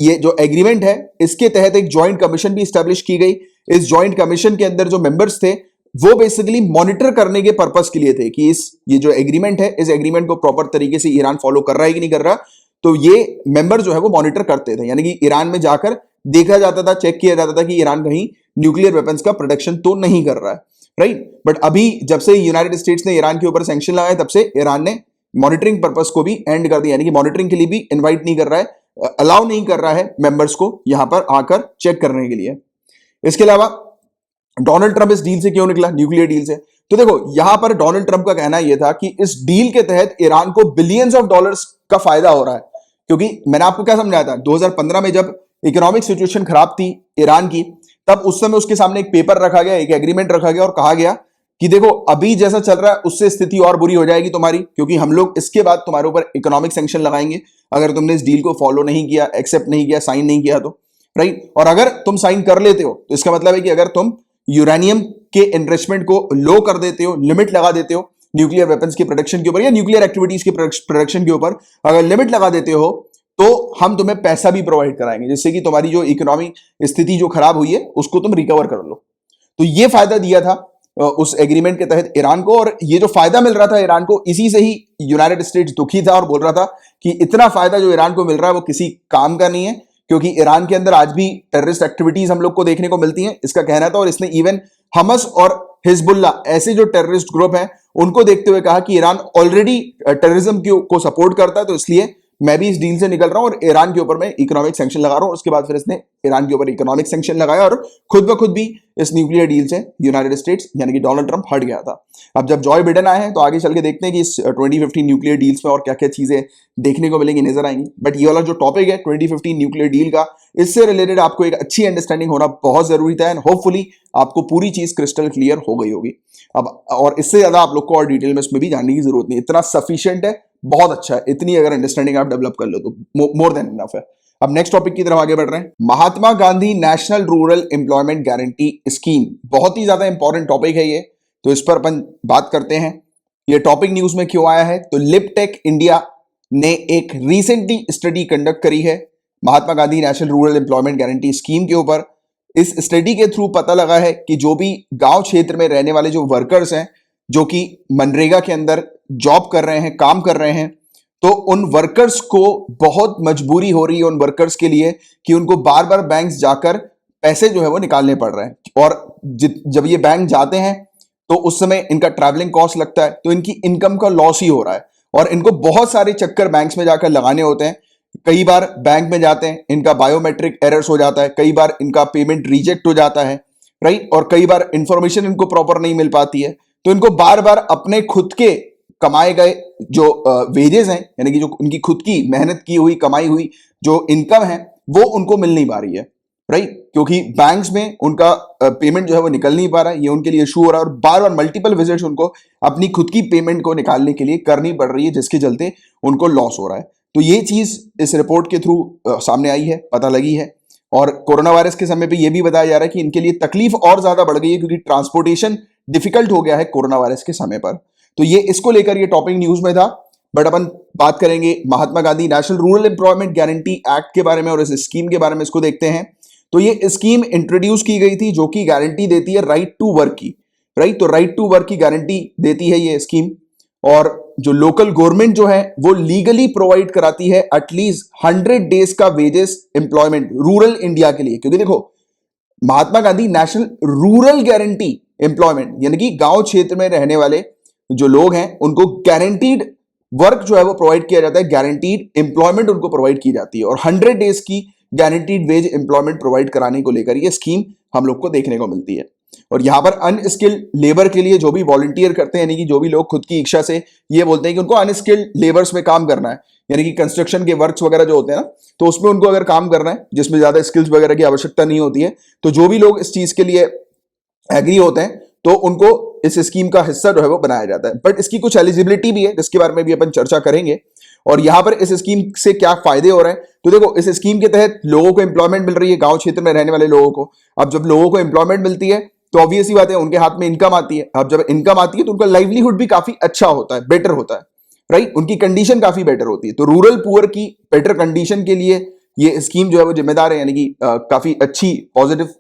ये जो एग्रीमेंट है, इसके तहत एक ज्वाइंट कमीशन भी स्टैब्लिश की गई। इस ज्वाइंट कमीशन के अंदर जो मेंबर्स थे वो बेसिकली मॉनिटर करने के पर्पस के लिए थे कि ये जो एग्रीमेंट है, इस एग्रीमेंट को प्रॉपर तरीके से ईरान फॉलो कर रहा है कि नहीं कर रहा। तो ये मेंबर जो है वो मॉनिटर करते थे, यानी कि ईरान में जाकर देखा जाता था, चेक किया जाता था कि ईरान कहीं न्यूक्लियर वेपन्स का प्रोडक्शन तो नहीं कर रहा है, राइट। बट अभी जब से यूनाइटेड स्टेट्स ने ईरान के ऊपर सैंक्शन लगाए, तब से ईरान ने मॉनिटरिंग पर्पस को भी एंड कर दिया, यानी कि मॉनिटरिंग के लिए भी इनवाइट नहीं कर रहा है अलाउ नहीं कर रहा है मेंबर्स को यहां पर आकर चेक करने के लिए। इसके अलावा डोनाल्ड ट्रंप इस डील से क्यों निकला, न्यूक्लियर डील से? तो देखो यहां पर डोनाल्ड ट्रंप का कहना यह था कि इस डील के तहत ईरान को बिलियंस ऑफ डॉलर्स का फायदा हो रहा है। क्योंकि मैंने आपको क्या समझाया था, 2015 में जब इकोनॉमिक सिचुएशन खराब थी ईरान की, तब उस समय उसके सामने एक पेपर रखा गया, एक एग्रीमेंट रखा गया और कहा गया कि देखो अभी जैसा चल रहा है उससे स्थिति और बुरी हो जाएगी तुम्हारी, क्योंकि हम लोग इसके बाद तुम्हारे ऊपर इकोनॉमिक सैंक्शन लगाएंगे अगर तुमने इस डील को फॉलो नहीं किया, एक्सेप्ट नहीं किया, साइन नहीं किया तो। राइट, और अगर तुम साइन कर लेते हो तो इसका मतलब है कि अगर तुम यूरेनियम के एनरिचमेंट को लो कर देते हो, लिमिट लगा देते हो न्यूक्लियर वेपन्स की प्रोडक्शन के ऊपर या न्यूक्लियर एक्टिविटीज की प्रोडक्शन के ऊपर, अगर लिमिट लगा देते हो तो हम तुम्हें पैसा भी प्रोवाइड कराएंगे जिससे कि तुम्हारी जो इकोनॉमी स्थिति जो खराब हुई है उसको तुम रिकवर कर लो। तो ये फायदा दिया था उस एग्रीमेंट के तहत ईरान को, और ये जो फायदा मिल रहा था ईरान को, इसी से ही यूनाइटेड स्टेट्स दुखी था और बोल रहा था कि इतना फायदा जो ईरान को मिल रहा है वो किसी काम का नहीं है, क्योंकि ईरान के अंदर आज भी टेररिस्ट एक्टिविटीज हम लोग को देखने को मिलती हैं, इसका कहना था। और इसने इवन हमस और हिजबुल्ला ऐसे जो टेररिस्ट ग्रुप हैं उनको देखते हुए कहा कि ईरान ऑलरेडी टेररिज्म को सपोर्ट करता है, तो इसलिए मैं भी इस डील से निकल रहा हूं और ईरान के ऊपर मैं इकोनॉमिक सैंक्शन लगा रहा हूं। उसके बाद फिर इसने ईरान के ऊपर इकोनॉमिक सैंक्शन लगाया और खुद ब खुद भी इस न्यूक्लियर डील से यूनाइटेड स्टेट्स यानी कि डोनाल्ड ट्रंप हट गया था। अब जब जॉय बिडेन आए हैं तो आगे चल के देखते हैं कि इस 2015 न्यूक्लियर डील्स में और क्या क्या चीजें देखने को मिलेंगी, नजर आएंगी। बट ये वाला जो टॉपिक है 2015 न्यूक्लियर डील का, इससे रिलेटेड आपको एक अच्छी अंडरस्टैंडिंग होना बहुत जरूरी था, एंड होपफुली आपको पूरी चीज क्रिस्टल क्लियर हो गई होगी अब, और इससे ज्यादा आप लोग को और डिटेल में इसमें भी जानने की जरूरत नहीं, इतना सफिशिएंट है, बहुत अच्छा है। इतनी अगर अंडरस्टैंडिंग आप डेवलप कर लो तो मोर देन इनफ है। अब नेक्स्ट टॉपिक की तरफ आगे बढ़ रहे हैं। Mahatma Gandhi national rural employment guarantee scheme, बहुत ही ज्यादा इंपॉर्टेंट टॉपिक है ये, तो इस पर अपन बात करते हैं। ये टॉपिक न्यूज में क्यों आया है, तो लिपटेक इंडिया ने एक रिसेंटली स्टडी कंडक्ट करी है Mahatma Gandhi national rural employment guarantee scheme के ऊपर। इस स्टडी के थ्रू पता लगा है कि जो भी गांव क्षेत्र में रहने वाले जो वर्कर्स हैं जो कि मनरेगा के अंदर जॉब कर रहे हैं, काम कर रहे हैं, तो उन वर्कर्स को बहुत मजबूरी हो रही है उन वर्कर्स के लिए कि उनको बार बार बैंक जाकर पैसे जो है वो निकालने पड़ रहे हैं। और जब ये बैंक जाते हैं तो उस समय इनका ट्रैवलिंग कॉस्ट लगता है, तो इनकी इनकम का लॉस ही हो रहा है और इनको बहुत सारे चक्कर बैंक्स में जाकर लगाने होते हैं। कई बार बैंक में जाते हैं, इनका बायोमेट्रिक एरर्स हो जाता है, कई बार इनका पेमेंट रिजेक्ट हो जाता है, राइट, और कई बार इंफॉर्मेशन इनको प्रॉपर नहीं मिल पाती है, तो इनको बार बार अपने खुद के कमाए गए जो वेजेस हैं यानी कि जो उनकी खुद की मेहनत की हुई कमाई हुई जो इनकम है वो उनको मिल नहीं पा रही है, राइट, क्योंकि बैंक्स में उनका पेमेंट जो है वो निकल नहीं पा रहा है, ये उनके लिए इशू हो रहा है और बार बार मल्टीपल विजिट्स उनको अपनी खुद की पेमेंट को निकालने के लिए करनी पड़ रही है, जिसके चलते उनको लॉस हो रहा है। तो ये चीज इस रिपोर्ट के थ्रू सामने आई है, पता लगी है, और कोरोना वायरस के समय पे ये भी बताया जा रहा है कि इनके लिए तकलीफ और ज्यादा बढ़ गई है क्योंकि ट्रांसपोर्टेशन डिफिकल्ट हो गया है कोरोना वायरस के समय पर। तो ये इसको लेकर ये टॉपिक न्यूज में था। बट अपन बात करेंगे Mahatma Gandhi national rural employment guarantee act के बारे में और इस स्कीम के बारे में, इसको देखते हैं। तो ये स्कीम इंट्रोड्यूस की गई थी जो कि गारंटी देती है राइट टू वर्क की, राइट, तो राइट टू वर्क की गारंटी देती है ये स्कीम। और जो लोकल गवर्नमेंट जो है वो लीगली प्रोवाइड कराती है एटलीस्ट 100 डेज का वेजेस एम्प्लॉयमेंट रूरल इंडिया के लिए, क्योंकि देखो Mahatma Gandhi national rural guarantee employment यानी कि गांव क्षेत्र में रहने वाले जो लोग हैं उनको गारंटीड वर्क जो है वो प्रोवाइड किया जाता है, गारंटीड एम्प्लॉयमेंट उनको प्रोवाइड की जाती है, और 100 डेज की गारंटीड वेज एम्प्लॉयमेंट प्रोवाइड कराने को लेकर ये स्कीम हम लोग को देखने को मिलती है। और यहां पर अनस्किल्ड लेबर के लिए जो भी वॉलंटियर करते हैं यानी कि जो भी लोग खुद की इच्छा से ये बोलते हैं कि उनको अनस्किल्ड लेबर्स में काम करना है, यानी कि कंस्ट्रक्शन के वर्क्स वगैरह जो होते हैं ना, तो उसमें उनको अगर काम करना है जिसमें ज्यादा स्किल्स वगैरह की आवश्यकता नहीं होती है, तो जो भी लोग इस चीज के लिए एग्री होते हैं तो उनको इस स्कीम का हिस्सा जो है वो बनाया जाता है। बट इसकी कुछ एलिजिबिलिटी भी है जिसके बारे में भी अपन चर्चा करेंगे। और यहां पर इस स्कीम से क्या फायदे हो रहे हैं, तो देखो इस स्कीम के तहत लोगों को एम्प्लॉयमेंट मिल रही है, गांव क्षेत्र में रहने वाले लोगों को। अब जब लोगों को एम्प्लॉयमेंट मिलती है तो ऑब्वियस ही बात है उनके हाथ में इनकम आती है। अब जब इनकम आती है तो उनका लाइवलीहुड भी काफी अच्छा होता है, बेटर होता है, राइट, उनकी कंडीशन काफी बेटर होती है। तो रूरल पुअर की बेटर कंडीशन के लिए ये स्कीम जो है वो जिम्मेदार है, यानी कि काफी अच्छी पॉजिटिव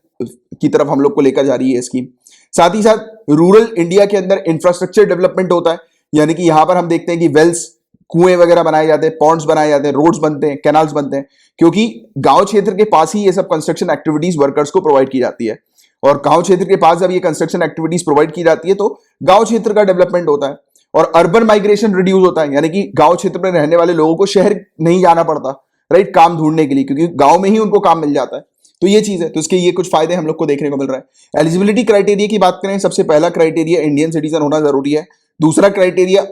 की तरफ हम लोग को लेकर जा रही है स्कीम। साथ ही साथ रूरल इंडिया के अंदर इंफ्रास्ट्रक्चर डेवलपमेंट होता है, यानी कि यहां पर हम देखते हैं कि वेल्स, कुएं वगैरह बनाए जाते हैं, पॉन्ड्स बनाए जाते हैं, रोड्स बनते हैं, कैनाल्स बनते हैं, क्योंकि गांव क्षेत्र के पास ही ये सब कंस्ट्रक्शन एक्टिविटीज वर्कर्स को प्रोवाइड की जाती है। और गांव क्षेत्र के पास जब ये कंस्ट्रक्शन एक्टिविटीज प्रोवाइड की जाती है तो गांव क्षेत्र का डेवलपमेंट होता है और अर्बन माइग्रेशन रिड्यूस होता है, यानी कि गांव क्षेत्र में रहने वाले लोगों को शहर नहीं जाना पड़ता, राइट, काम ढूंढने के लिए, क्योंकि गांव में ही उनको काम मिल जाता है। तो ये चीज है, तो इसके ये कुछ फायदे हम लोग को देखने को मिल रहा है। एलिजिबिलिटी क्राइटेरिया की बात करें, सबसे पहला क्राइटेरिया इंडियन सिटीजन होना जरूरी है। दूसरा क्राइटेरिया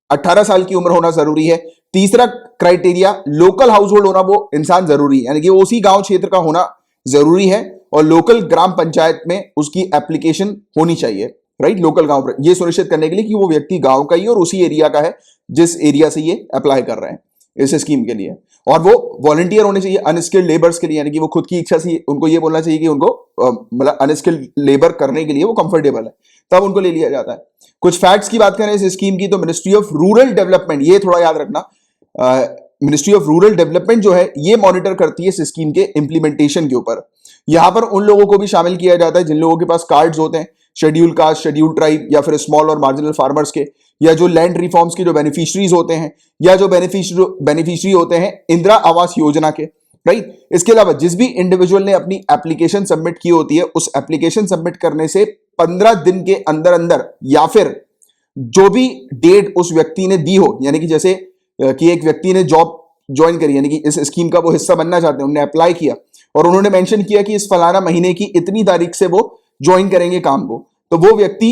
18 साल की उम्र होना जरूरी है। तीसरा क्राइटेरिया लोकल हाउस होल्ड होना वो इंसान जरूरी है, यानी कि वो उसी गांव क्षेत्र का होना जरूरी है और लोकल ग्राम पंचायत में उसकी एप्लीकेशन होनी चाहिए, राइट, लोकल गांव पर, ये सुनिश्चित करने के लिए कि वो व्यक्ति गांव का ही और उसी एरिया का है जिस एरिया से ये अप्लाई कर रहे हैं इस स्कीम के लिए। और वो वॉलंटियर होने चाहिए अनस्किल्ड लेबर्स के लिए, यानी कि वो खुद की इच्छा से उनको ये बोलना चाहिए कि उनको मतलब अनस्किल्ड लेबर करने के लिए वो कंफर्टेबल है, तब उनको ले लिया जाता है। कुछ फैक्ट्स की बात करें इस स्कीम की, तो मिनिस्ट्री ऑफ रूरल डेवलपमेंट, ये थोड़ा याद रखना, मिनिस्ट्री ऑफ रूरल डेवलपमेंट जो है ये मॉनिटर करती है इस स्कीम के इंप्लीमेंटेशन के ऊपर। यहां पर उन लोगों को भी शामिल किया जाता है जिन लोगों के पास कार्ड्स होते हैं शेड्यूल कास्ट, शेड्यूल ट्राइब या फिर स्मॉल और मार्जिनल फार्मर्स के, या जो लैंड रिफॉर्म्स के जो बेनिफिशियरीज होते हैं, या जो बेनिफिशियरी होते हैं इंदिरा आवास योजना के, राइट। इसके अलावा जिस भी इंडिविजुअल ने अपनी एप्लीकेशन सबमिट की होती है, उस एप्लीकेशन सबमिट करने से 15 दिन के अंदर अंदर, या फिर जो भी डेट उस व्यक्ति ने दी हो, यानी कि जैसे कि एक व्यक्ति ने जॉब ज्वाइन करी, यानी कि इस स्कीम का वो हिस्सा बनना चाहते हैं, उन्होंने अप्लाई किया और उन्होंने मेंशन किया कि इस फलाना महीने की इतनी तारीख से वो ज्वाइन करेंगे काम को, तो वो व्यक्ति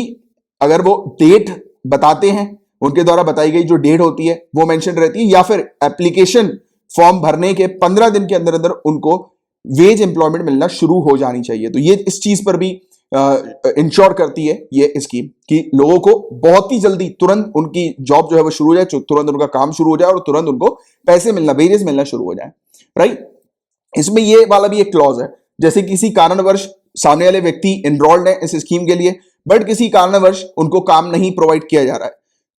अगर वो डेट बताते हैं, उनके द्वारा बताई गई जो डेट होती है वो मेंशन रहती है, या फिर एप्लीकेशन फॉर्म भरने के 15 दिन के अंदर अंदर उनको वेज एम्प्लॉयमेंट मिलना शुरू हो जानी चाहिए। तो ये इस चीज पर भी इंश्योर करती है ये स्कीम कि लोगों को बहुत ही जल्दी तुरंत उनकी जॉब जो है वो शुरू हो जाए, तुरंत उनका काम शुरू हो जाए और तुरंत उनको पैसे मिलना, वेजेस मिलना शुरू हो जाए, राइट। इसमें ये वाला भी एक क्लॉज है, जैसे किसी कारणवश सामने वाले व्यक्ति एनरोल्ड है इस स्कीम के लिए, बट किसी कारणवश उनको काम नहीं प्रोवाइड किया जा रहा है,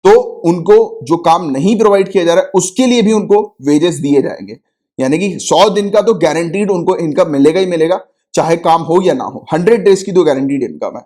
तो उनको जो काम नहीं प्रोवाइड किया जा रहा है उसके लिए भी उनको वेजेस दिए जाएंगे, यानी कि 100 दिन का तो गारंटीड उनको इनकम मिलेगा ही मिलेगा, चाहे काम हो या ना हो। 100 डेज की तो गारंटीड इनकम है।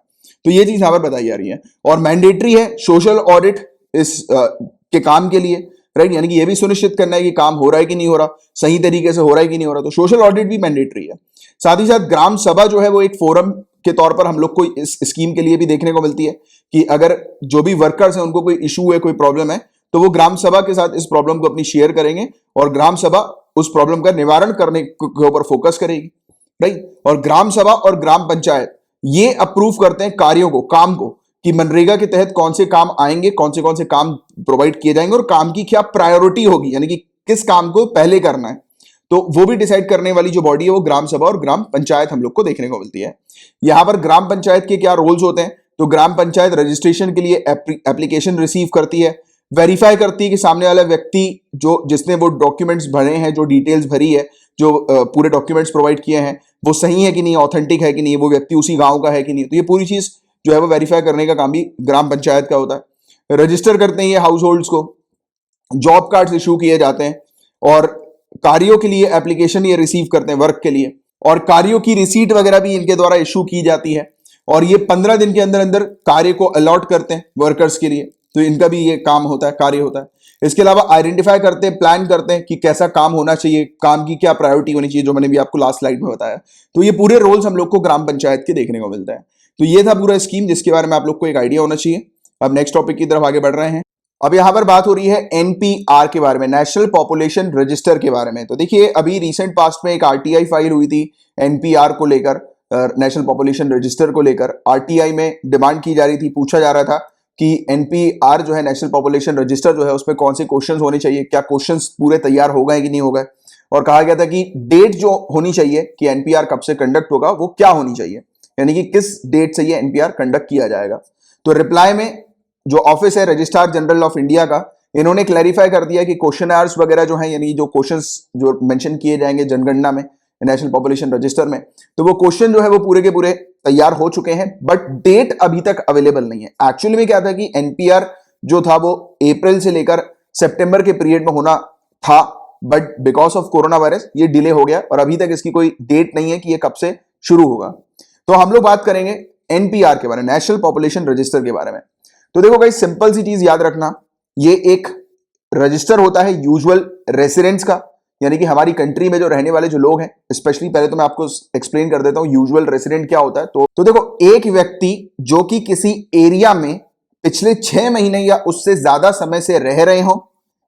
तो ये चीज यहां पर बताई जा रही है। और मैंडेटरी है सोशल ऑडिट इस के काम के लिए, राइट, यानी कि ये भी सुनिश्चित करना है कि काम हो रहा है कि नहीं हो रहा, सही तरीके से हो रहा है कि नहीं हो रहा, तो सोशल ऑडिट भी मैंडेटरी है। साथ ही साथ ग्राम सभा जो है वो एक फोरम के तौर पर हम लोग को इस स्कीम के लिए भी देखने को मिलती है कि अगर जो भी वर्कर्स हैं उनको कोई इशू है, कोई प्रॉब्लम है, तो वो ग्राम सभा के साथ इस प्रॉब्लम को अपनी शेयर करेंगे और ग्राम सभा उस प्रॉब्लम का निवारण करने के ऊपर फोकस करेगी, राइट। और ग्राम सभा और ग्राम पंचायत ये अप्रूव करते हैं कार्यों को, काम को, कि मनरेगा के तहत कौन से काम आएंगे, कौन से काम प्रोवाइड किए जाएंगे और काम की क्या प्रायोरिटी होगी, यानी कि किस काम को पहले करना है, तो वो भी डिसाइड करने वाली जो बॉडी है वो ग्राम सभा और ग्राम पंचायत हम लोग को देखने को मिलती है। यहां पर ग्राम पंचायत के क्या रोल्स होते हैं, तो ग्राम पंचायत रजिस्ट्रेशन के लिए एप्लीकेशन रिसीव करती है, वेरीफाई करती है कि सामने वाला व्यक्ति जो जिसने वो डॉक्यूमेंट्स भरे हैं, जो डिटेल्स भरी है, जो पूरे डॉक्यूमेंट्स प्रोवाइड किए हैं वो सही है कि नहीं, ऑथेंटिक है कि नहीं, वो व्यक्ति उसी गांव का है कि नहीं, तो ये पूरी चीज जो है वो वेरीफाई करने का काम भी ग्राम पंचायत का होता है। रजिस्टर करते हैं ये हाउस होल्ड्स को, जॉब कार्ड्स इशू किए जाते हैं और कार्यों के लिए एप्लीकेशन ये रिसीव करते हैं वर्क के लिए, और कार्यों की रिसीट वगैरह भी इनके द्वारा इशू की जाती है और ये 15 दिन के अंदर अंदर कार्य को अलॉट करते हैं वर्कर्स के लिए, तो इनका भी ये काम होता है, कार्य होता है। इसके अलावा आइडेंटिफाई करते हैं, प्लान करते हैं कि कैसा काम होना चाहिए, काम की क्या प्रायोरिटी होनी चाहिए, जो मैंने भी आपको लास्ट स्लाइड में बताया। तो ये पूरे रोल्स हम लोग को ग्राम पंचायत के देखने को मिलता है। तो ये था पूरा स्कीम जिसके बारे में आप लोग को एक आइडिया होना चाहिए। अब नेक्स्ट टॉपिक की तरफ आगे बढ़ रहे हैं। अब यहां पर बात हो रही है एनपीआर के बारे में, नेशनल पॉपुलेशन रजिस्टर के बारे में। तो देखिए अभी रिसेंट पास्ट में एक आरटीआई फाइल हुई थी एनपीआर को लेकर, नेशनल पॉपुलेशन रजिस्टर को लेकर। आरटीआई में डिमांड की जा रही थी, पूछा जा रहा था कि एनपीआर जो है, नेशनल पॉपुलेशन रजिस्टर जो है, उसमें कौन से क्वेश्चंस होने चाहिए, क्या क्वेश्चंस पूरे तैयार हो गए कि नहीं हो गए, और कहा गया था कि डेट जो होनी चाहिए कि एनपीआर कब से कंडक्ट होगा वो क्या होनी चाहिए, यानी कि किस डेट से ये एनपीआर कंडक्ट किया जाएगा। तो रिप्लाई में जो ऑफिस है रजिस्ट्रार जनरल ऑफ इंडिया का, इन्होंने क्लैरिफाई कर दिया कि क्वेश्चनर्स वगैरह जो है, यानी जो क्वेश्चंस जो मेंशन किए जाएंगे जनगणना में, नेशनल पॉपुलेशन रजिस्टर में, तो वो क्वेश्चन जो है वो पूरे के पूरे तैयार हो चुके हैं, बट डेट अभी तक अवेलेबल नहीं है। एक्चुअली में क्या था कि एनपीआर जो था वो अप्रैल से लेकर सितंबर के पीरियड में होना था, but because of corona virus ये डिले हो गया और अभी तक इसकी कोई डेट नहीं है कि ये कब से शुरू होगा। तो हम लोग बात करेंगे एनपीआर के बारे में, नेशनल पॉपुलेशन रजिस्टर के बारे में। तो देखो भाई, सिंपल सी चीज याद रखना, ये एक रजिस्टर होता है यूजुअल रेसिडेंट्स का, यानी कि हमारी कंट्री में जो रहने वाले जो लोग हैं, स्पेशली पहले तो मैं आपको एक्सप्लेन कर देता हूं यूजुअल रेसिडेंट क्या होता है। तो देखो, एक व्यक्ति जो कि किसी एरिया में पिछले 6 महीने या उससे ज्यादा समय से रह रहे हो,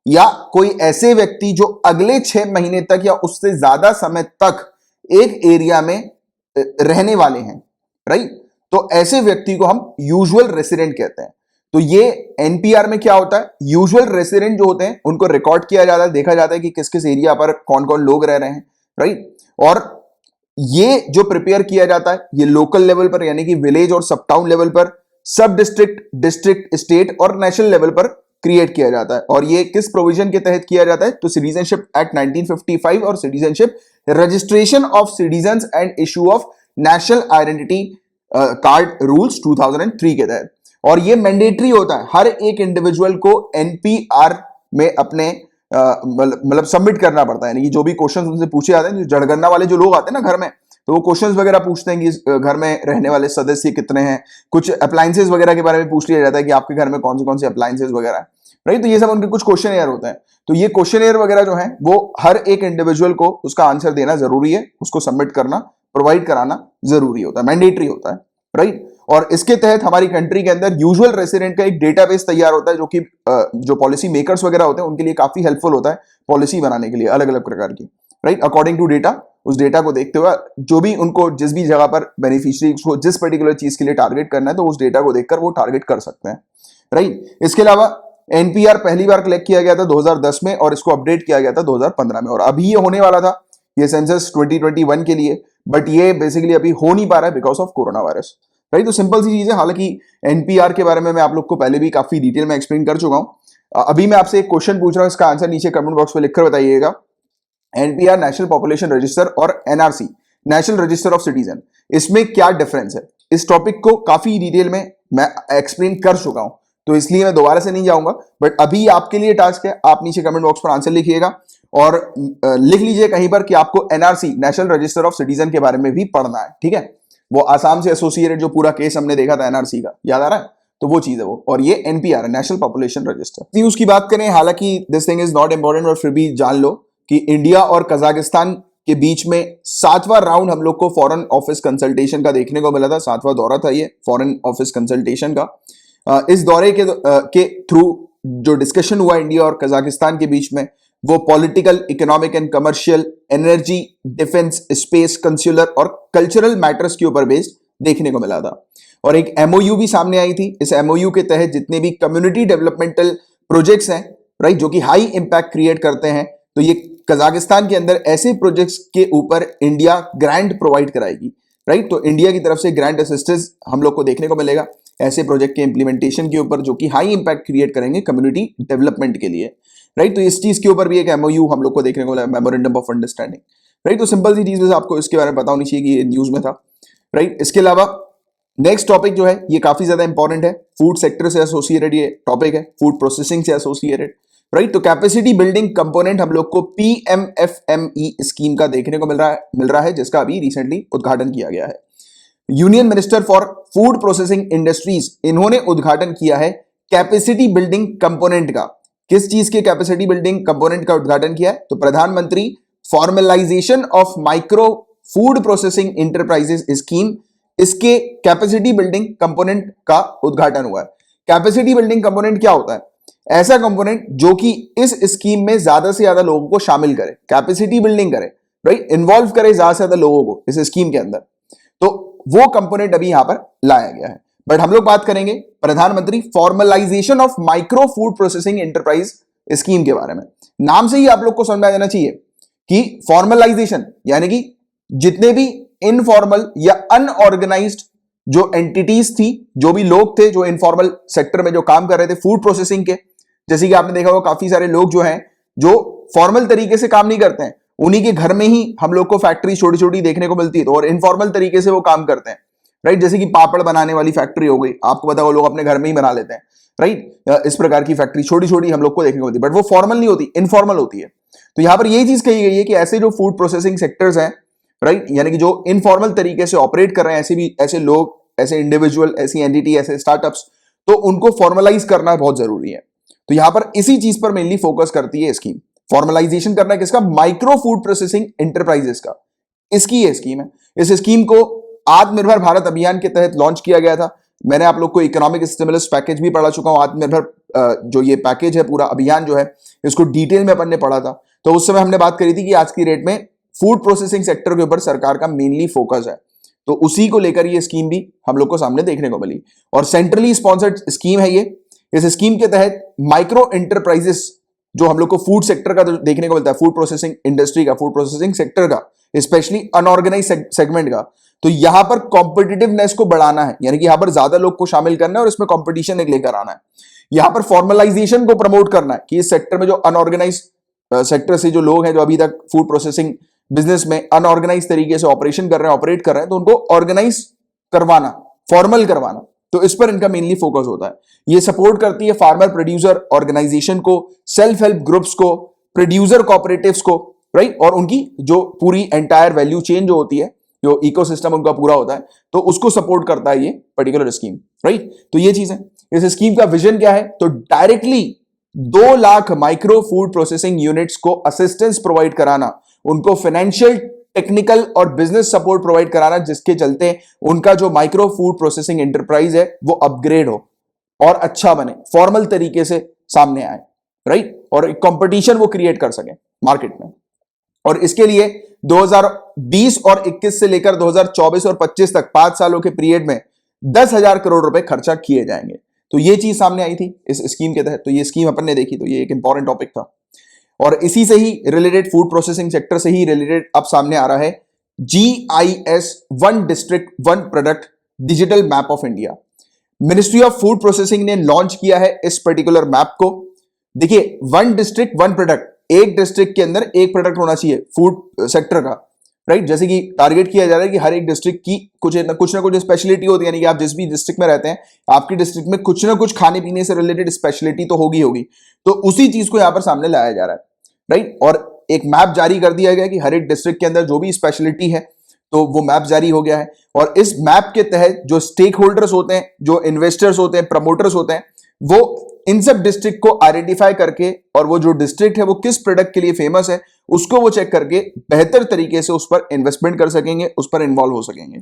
या कोई ऐसे व्यक्ति जो अगले 6 महीने तक या उससे ज्यादा समय तक एक एरिया में रहने वाले हैं, राइट। तो ऐसे व्यक्ति को हम यूजुअल रेसिडेंट कहते हैं। तो ये एनपीआर में क्या होता है, यूजुअल रेसिडेंट जो होते हैं उनको रिकॉर्ड किया जाता है, देखा जाता है कि किस किस एरिया पर कौन कौन लोग रह रहे हैं, राइट। और ये जो प्रिपेयर किया जाता है ये लोकल लेवल पर यानी कि विलेज और सब टाउन लेवल पर, सब डिस्ट्रिक्ट, डिस्ट्रिक्ट, स्टेट और नेशनल लेवल पर क्रिएट किया जाता है। और ये किस प्रोविजन के तहत किया जाता है, तो सिटीजनशिप एक्ट 1955 और citizenship registration of citizens and issue of national identity card rules 2003 के तहत। और ये मैंडेटरी होता है, हर एक इंडिविजुअल को एनपीआर में अपने मतलब सबमिट करना पड़ता है। यानी जो भी क्वेश्चन उनसे पूछे जाते हैं, जो जनगणना वाले जो लोग आते हैं ना घर में, तो वो क्वेश्चंस वगैरह पूछते हैं कि घर में रहने वाले सदस्य कितने हैं, कुछ अप्लायंसेस वगैरह के बारे में पूछ लिया जाता है कि आपके घर में कौन से अप्लायंसेस वगैरह है, राइट। तो ये सब उनके कुछ क्वेश्चन होते हैं। तो ये क्वेश्चन वगैरह जो है वो हर एक इंडिविजुअल को उसका आंसर देना जरूरी है, उसको सबमिट करना, प्रोवाइड कराना जरूरी होता है, मैंडेटरी होता है, राइट। और इसके तहत हमारी कंट्री के अंदर यूजुअल रेसिडेंट का एक डेटाबेस तैयार होता है, जो कि जो पॉलिसी मेकर्स वगैरह होते हैं उनके लिए काफी हेल्पफुल होता है पॉलिसी बनाने के लिए अलग अलग प्रकार की, राइट। अकॉर्डिंग टू डेटा, उस डेटा को देखते हुए जो भी उनको जिस भी जगह पर बेनिफिशियरी को जिस पर्टिकुलर चीज के लिए टारगेट करना है, तो उस डेटा को देखकर वो टारगेट कर सकते हैं, राइट। इसके अलावा एनपीआर पहली बार कलेक्ट किया गया था 2010 में और इसको अपडेट किया गया था 2015 में। और अभी ये होने वाला था ये सेंसस 2021 के लिए, बट ये बेसिकली अभी हो नहीं पा रहा है because of corona virus, right. तो सिंपल सी चीज है। हालांकि एनपीआर के बारे में मैं आप लोग को पहले भी काफी डिटेल में एक्सप्लेन कर चुका हूं। अभी मैं आपसे एक क्वेश्चन पूछ रहा हूं, इसका आंसर नीचे कमेंट बॉक्स में लिखकर बताइएगा। एनपीआर नेशनल पॉपुलेशन रजिस्टर और NRC national register of citizen, इसमें क्या डिफरेंस है? इस टॉपिक को काफी डिटेल में मैं एक्सप्लेन कर चुका हूं, तो इसलिए मैं दोबारा से नहीं जाऊंगा। बट अभी आपके लिए टास्क है, आप नीचे कमेंट बॉक्स पर आंसर लिखिएगा और लिख लीजिए कहीं पर कि आपको NRC national register of citizen के बारे में भी पढ़ना है, ठीक है। वो आसाम से एसोसिएटेड जो पूरा केस हमने देखा था एनआरसी का, याद आ रहा है? तो वो चीज है वो। और ये NPR national population register. News की बात करें, हालांकि this thing is not important, और फिर भी जान लो कि इंडिया और कजाकिस्तान के बीच में 7वां राउंड हम लोग को फॉरेन ऑफिस कंसल्टेशन का देखने को मिला था। 7वां दौरा था ये फॉरेन ऑफिस कंसल्टेशन का। इस दौरे के थ्रू जो डिस्कशन हुआ इंडिया और कजाकिस्तान के बीच में, वो political, economic and commercial, energy, defence, space, consular और कल्चरल मैटर्स के ऊपर बेस्ड देखने को मिला था। और एक एमओयू भी सामने आई थी। इस एमओयू के तहत जितने भी कम्युनिटी डेवलपमेंटल प्रोजेक्ट्स हैं, राइट, जो कि हाई इंपैक्ट क्रिएट करते हैं, तो ये कजाकिस्तान के अंदर ऐसे प्रोजेक्ट्स के ऊपर इंडिया ग्रांट प्रोवाइड कराएगी, राइट। तो इंडिया की तरफ से ग्रांट असिस्टेंस हम लोग को देखने को मिलेगा ऐसे प्रोजेक्ट के इंप्लीमेंटेशन के ऊपर जो कि हाई इंपैक्ट क्रिएट करेंगे कम्युनिटी डेवलपमेंट के लिए, राइट। तो इस चीज के ऊपर भी एक एमओयू हम लोग को देखने को मिला, मेमोरेंडम ऑफ अंडरस्टैंडिंग, राइट। तो सिंपल सी चीज आपको इसके बारे में पता होनी चाहिए कि ये न्यूज में था, राइट। इसके अलावा नेक्स्ट टॉपिक जो है ये काफी ज्यादा इंपॉर्टेंट है, फूड सेक्टर से एसोसिएटेड ये टॉपिक है, फूड प्रोसेसिंग से एसोसिएटेड, राइट। तो कैपेसिटी बिल्डिंग कंपोनेंट हम लोग को पीएमएफएमई स्कीम का देखने को मिल रहा है, जिसका अभी रिसेंटली उद्घाटन किया गया है। Union minister for food processing industries, इन्होंने उद्घाटन किया है कैपेसिटी बिल्डिंग कंपोनेंट का। किस चीज के कैपेसिटी बिल्डिंग कंपोनेंट का उद्घाटन किया है? तो प्रधानमंत्री formalisation of micro food processing enterprises scheme, इसके कैपेसिटी बिल्डिंग कंपोनेंट का उद्घाटन हुआ है। कैपेसिटी बिल्डिंग कंपोनेंट क्या होता है? ऐसा कंपोनेंट जो कि इस स्कीम में ज्यादा से ज्यादा लोगों को शामिल करे, कैपेसिटी बिल्डिंग करे, राइट, इन्वॉल्व करे ज्यादा से ज्यादा लोगों को इस स्कीम के अंदर। तो वो कंपोनेंट अभी यहां पर लाया गया है। बट हम लोग बात करेंगे प्रधानमंत्री formalisation of micro food processing enterprise scheme के बारे में। नाम से ही आप लोग को समझ में आ जाना चाहिए कि फॉर्मलाइजेशन यानी कि जितने भी इनफॉर्मल या अनऑर्गेनाइज्ड जो एंटिटीज थी, जो भी लोग थे जो इनफॉर्मल सेक्टर में जो काम कर रहे थे फूड प्रोसेसिंग के, जैसे कि आपने देखा होगा काफी सारे लोग जो हैं जो फॉर्मल तरीके से काम नहीं करते हैं, उन्हीं के घर में ही हम लोग को फैक्ट्री छोटी छोटी देखने को मिलती है, तो और इनफॉर्मल तरीके से वो काम करते हैं, राइट। जैसे कि पापड़ बनाने वाली फैक्ट्री हो गई, आपको पता वो लोग अपने घर में ही बना लेते हैं, राइट। इस प्रकार की फैक्ट्री छोटी छोटी हम लोग को देखने को मिलती है, बट वो फॉर्मल नहीं होती, इनफॉर्मल होती है। तो यहां पर यही चीज कही गई है कि ऐसे जो फूड प्रोसेसिंग सेक्टर्स हैं, राइट, यानी कि जो इनफॉर्मल तरीके से ऑपरेट कर रहे हैं, ऐसे लोग, ऐसे इंडिविजुअल, ऐसी एंटिटी, ऐसे स्टार्टअप्स, तो उनको फॉर्मलाइज करना बहुत जरूरी है। तो यहां पर इसी चीज पर मेनली फोकस करती है स्कीम। फॉर्मलाइजेशन करना है किसका? माइक्रो फूड प्रोसेसिंग एंटरप्राइजेस का, इसकी ये स्कीम है। इस स्कीम को आत्मनिर्भर भारत अभियान के तहत लॉन्च किया गया था। मैंने आप लोग को इकोनॉमिक स्टिमुलस पैकेज भी पढ़ा चुका हूं, आत्मनिर्भर जो ये पैकेज है, पूरा अभियान जो है, इसको डिटेल में अपन ने पढ़ा था। तो उस समय हमने बात करी थी कि आज की डेट में फूड प्रोसेसिंग सेक्टर के ऊपर सरकार का मेनली फोकस है। तो उसी को लेकर ये स्कीम भी हम लोग को सामने देखने को मिली और सेंट्रली स्पॉन्सर्ड स्कीम है ये। इस स्कीम के तहत माइक्रो एंटरप्राइजेस, जो हम लोग को फूड सेक्टर का देखने को मिलता है, फूड प्रोसेसिंग इंडस्ट्री का, फूड प्रोसेसिंग सेक्टर का, स्पेशली अनऑर्गेनाइज सेगमेंट का, तो यहां पर कॉम्पिटिटिवनेस को बढ़ाना है, यानी कि यहां पर ज्यादा लोग को शामिल करना है और इसमें कॉम्पिटिशन एक लेकर आना है। यहां पर फॉर्मलाइजेशन को प्रमोट करना है कि इस सेक्टर में जो अनऑर्गेनाइज सेक्टर से जो लोग हैं, जो अभी तक फूड प्रोसेसिंग बिजनेस में अनऑर्गेनाइज तरीके से ऑपरेशन कर रहे हैं, ऑपरेट कर रहे हैं, तो उनको ऑर्गेनाइज करवाना, फॉर्मल करवाना, तो इस पर इनका मेनली फोकस होता है। ये सपोर्ट करती है फार्मर प्रोड्यूसर ऑर्गेनाइजेशन को, सेल्फ हेल्प ग्रुप्स को, प्रोड्यूसर कोऑपरेटिव्स को, राइट, और उनकी जो पूरी एंटायर वैल्यू चेन जो होती है, जो इकोसिस्टम उनका पूरा होता है, तो उसको सपोर्ट करता है ये पर्टिकुलर स्कीम, राइट। तो ये चीज है। इस स्कीम का विजन क्या है? तो directly 2 lakh micro food processing units को असिस्टेंस प्रोवाइड कराना, उनको फाइनेंशियल, टेक्निकल और बिजनेस सपोर्ट प्रोवाइड कराना, जिसके चलते उनका जो माइक्रो फूड प्रोसेसिंग एंटरप्राइज है वो अपग्रेड हो और अच्छा बने, फॉर्मल तरीके से सामने आए, राइट, और एक कंपटीशन वो क्रिएट कर सके मार्केट में। और इसके लिए 2020 और 21 से लेकर 2024 और 25 तक 5 सालों के पीरियड में 10,000 करोड़ रुपए खर्चा किए जाएंगे। तो ये चीज सामने आई थी इस स्कीम के तहत। तो ये स्कीम अपन ने देखी, तो ये एक इंपॉर्टेंट टॉपिक था। और इसी से ही रिलेटेड, फूड प्रोसेसिंग सेक्टर से ही रिलेटेड अब सामने आ रहा है GIS, one district one product digital map of India. Ministry of food processing ने लॉन्च किया है इस पर्टिकुलर मैप को। देखिए, वन डिस्ट्रिक्ट वन प्रोडक्ट, एक डिस्ट्रिक्ट के अंदर एक प्रोडक्ट होना चाहिए फूड सेक्टर का, राइट। जैसे कि टारगेट किया जा रहा है कि हर एक डिस्ट्रिक्ट की कुछ ना कुछ स्पेशलिटी होती है, यानी कि आप जिस भी डिस्ट्रिक्ट में रहते हैं, आपकी डिस्ट्रिक्ट में कुछ ना कुछ खाने पीने से रिलेटेड स्पेशलिटी तो होगी। तो उसी चीज को यहां पर सामने लाया जा रहा है, राइट। और एक मैप जारी कर दिया गया कि हर एक डिस्ट्रिक्ट के अंदर जो भी स्पेशलिटी है, तो वो मैप जारी हो गया है। और इस मैप के तहत जो स्टेक होल्डर्स होते हैं, जो इन्वेस्टर्स होते हैं, प्रमोटर्स होते हैं, वो इन सब डिस्ट्रिक्ट को आइडेंटिफाई करके, और वो जो डिस्ट्रिक्ट है वो किस प्रोडक्ट के लिए फेमस है, उसको वो चेक करके बेहतर तरीके से उस पर इन्वेस्टमेंट कर सकेंगे, उस पर इन्वॉल्व हो सकेंगे।